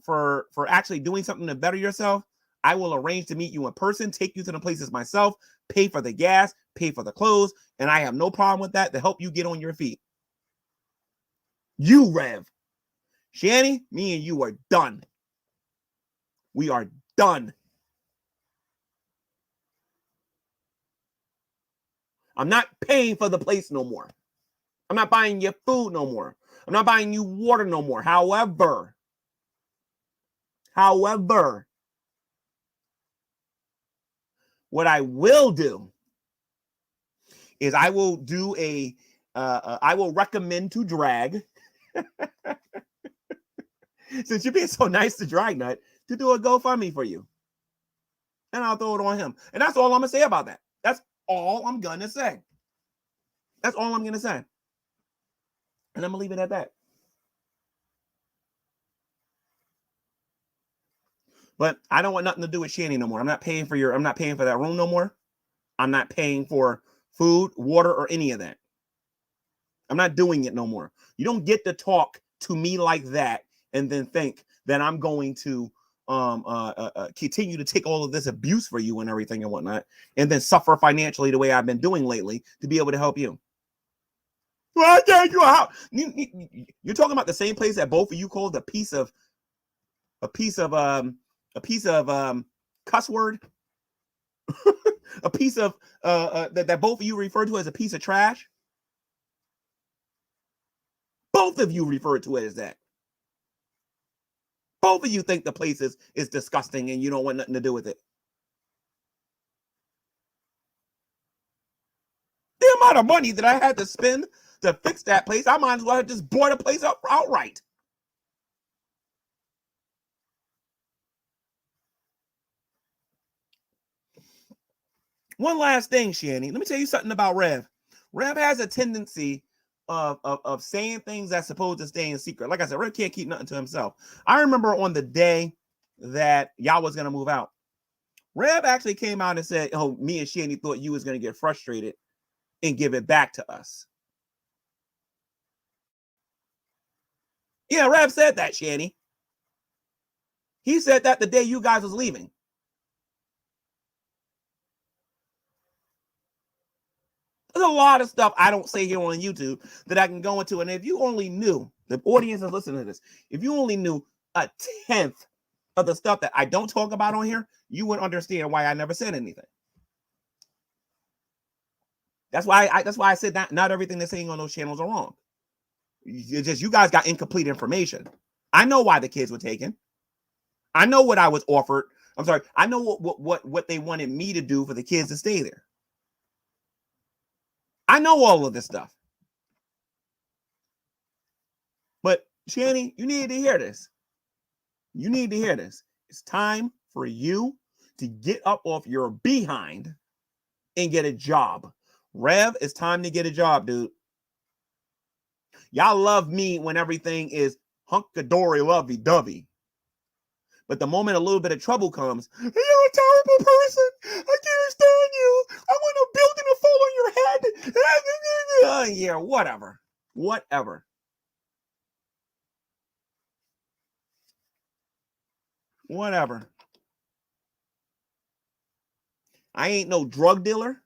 actually doing something to better yourself, I will arrange to meet you in person, take you to the places myself, pay for the gas, pay for the clothes, and I have no problem with that to help you get on your feet. You, Rev. Shanny, me and you are done. We are done. I'm not paying for the place no more. I'm not buying your food no more. I'm not buying you water no more. However, what I will do is I will do I will recommend to Drag, since you're being so nice to Drag Nut, to do a GoFundMe for you. And I'll throw it on him. And that's all I'm going to say about that. That's all I'm going to say. That's all I'm going to say. And I'm going to leave it at that. But I don't want nothing to do with Shanny no more. I'm not paying for that room no more. I'm not paying for food, water, or any of that. I'm not doing it no more. You don't get to talk to me like that and then think that I'm going to continue to take all of this abuse for you and everything and whatnot, and then suffer financially the way I've been doing lately to be able to help you. Well, I gave you a house. You're talking about the same place that both of you called a piece of cuss word, a piece of that both of you refer to as a piece of trash. Both of you refer to it as that. Both of you think the place is disgusting and you don't want nothing to do with it. The amount of money that I had to spend to fix that place, I might as well have just bought a place up outright. One last thing, Shanny. Let me tell you something about Rev. Rev has a tendency of saying things that's supposed to stay in secret. Like I said, Rev can't keep nothing to himself. I remember on the day that y'all was going to move out, Rev actually came out and said, oh, me and Shanny thought you was going to get frustrated and give it back to us. Yeah, Rev said that, Shanny. He said that the day you guys was leaving. There's a lot of stuff I don't say here on YouTube that I can go into. And if you only knew, the audience is listening to this, if you only knew a 10th of the stuff that I don't talk about on here, you would understand why I never said anything. That's why I said not everything they're saying on those channels are wrong. It's just you guys got incomplete information. I know why the kids were taken. I know what I was offered. I'm sorry. I know what they wanted me to do for the kids to stay there. I know all of this stuff. But Shanny, you need to hear this. You need to hear this. It's time for you to get up off your behind and get a job. Rev, it's time to get a job, dude. Y'all love me when everything is hunky-dory, lovey-dovey. But the moment a little bit of trouble comes, you're a terrible person. I can't stand you. I want a building to fall on your head. Yeah, whatever. Whatever. Whatever. I ain't no drug dealer.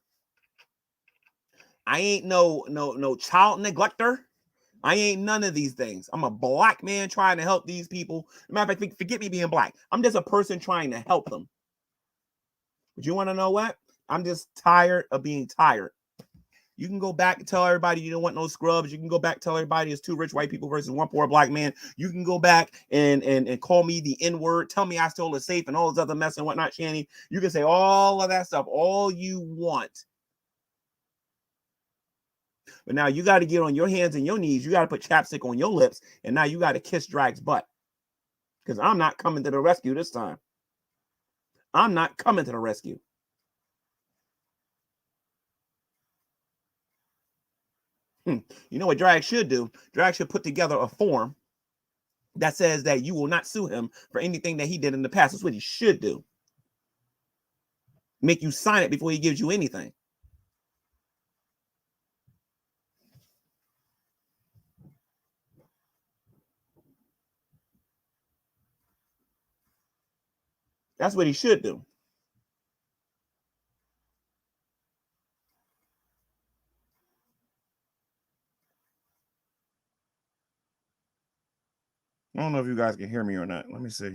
I ain't no child neglector. I ain't none of these things. I'm a black man trying to help these people. Matter of fact, forget me being black. I'm just a person trying to help them. But you want to know what? I'm just tired of being tired. You can go back and tell everybody you don't want no scrubs. You can go back and tell everybody it's 2 rich white people versus 1 poor black man. You can go back and call me the N-word. Tell me I stole a safe and all this other mess and whatnot, Shanny. You can say all of that stuff, all you want. But now you got to get on your hands and your knees. You got to put chapstick on your lips. And now you got to kiss Drag's butt. Because I'm not coming to the rescue this time. I'm not coming to the rescue. You know what Drag should do? Drag should put together a form that says that you will not sue him for anything that he did in the past. That's what he should do. Make you sign it before he gives you anything. That's what he should do. I don't know if you guys can hear me or not. Let me see.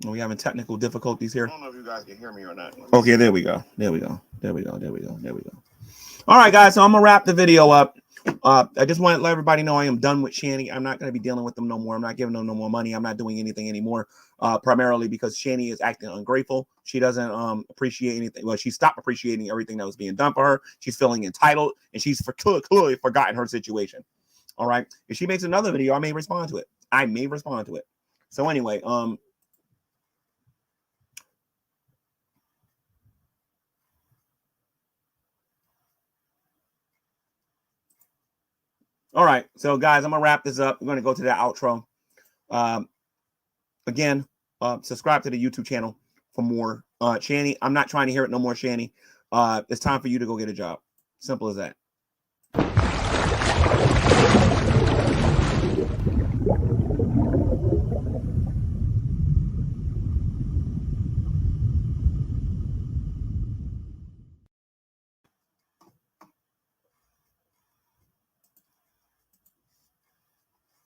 Are we having technical difficulties here? I don't know if you guys can hear me or not. Okay, there we go. There we go. There we go. There we go. There we go. All right, guys. So I'm gonna wrap the video up. I just want to let everybody know I am done with Shanny. I'm not going to be dealing with them no more. I'm not giving them no more money. I'm not doing anything anymore. Primarily because Shanny is acting ungrateful. She doesn't appreciate anything. Well, she stopped appreciating everything that was being done for her. She's feeling entitled, and she's clearly forgotten her situation. All right. If she makes another video, I may respond to it. I may respond to it. So anyway, all right. So guys, I'm gonna wrap this up. We're gonna go to the outro. Again, subscribe to the YouTube channel for more. Shanny, I'm not trying to hear it no more, Shanny. It's time for you to go get a job. Simple as that.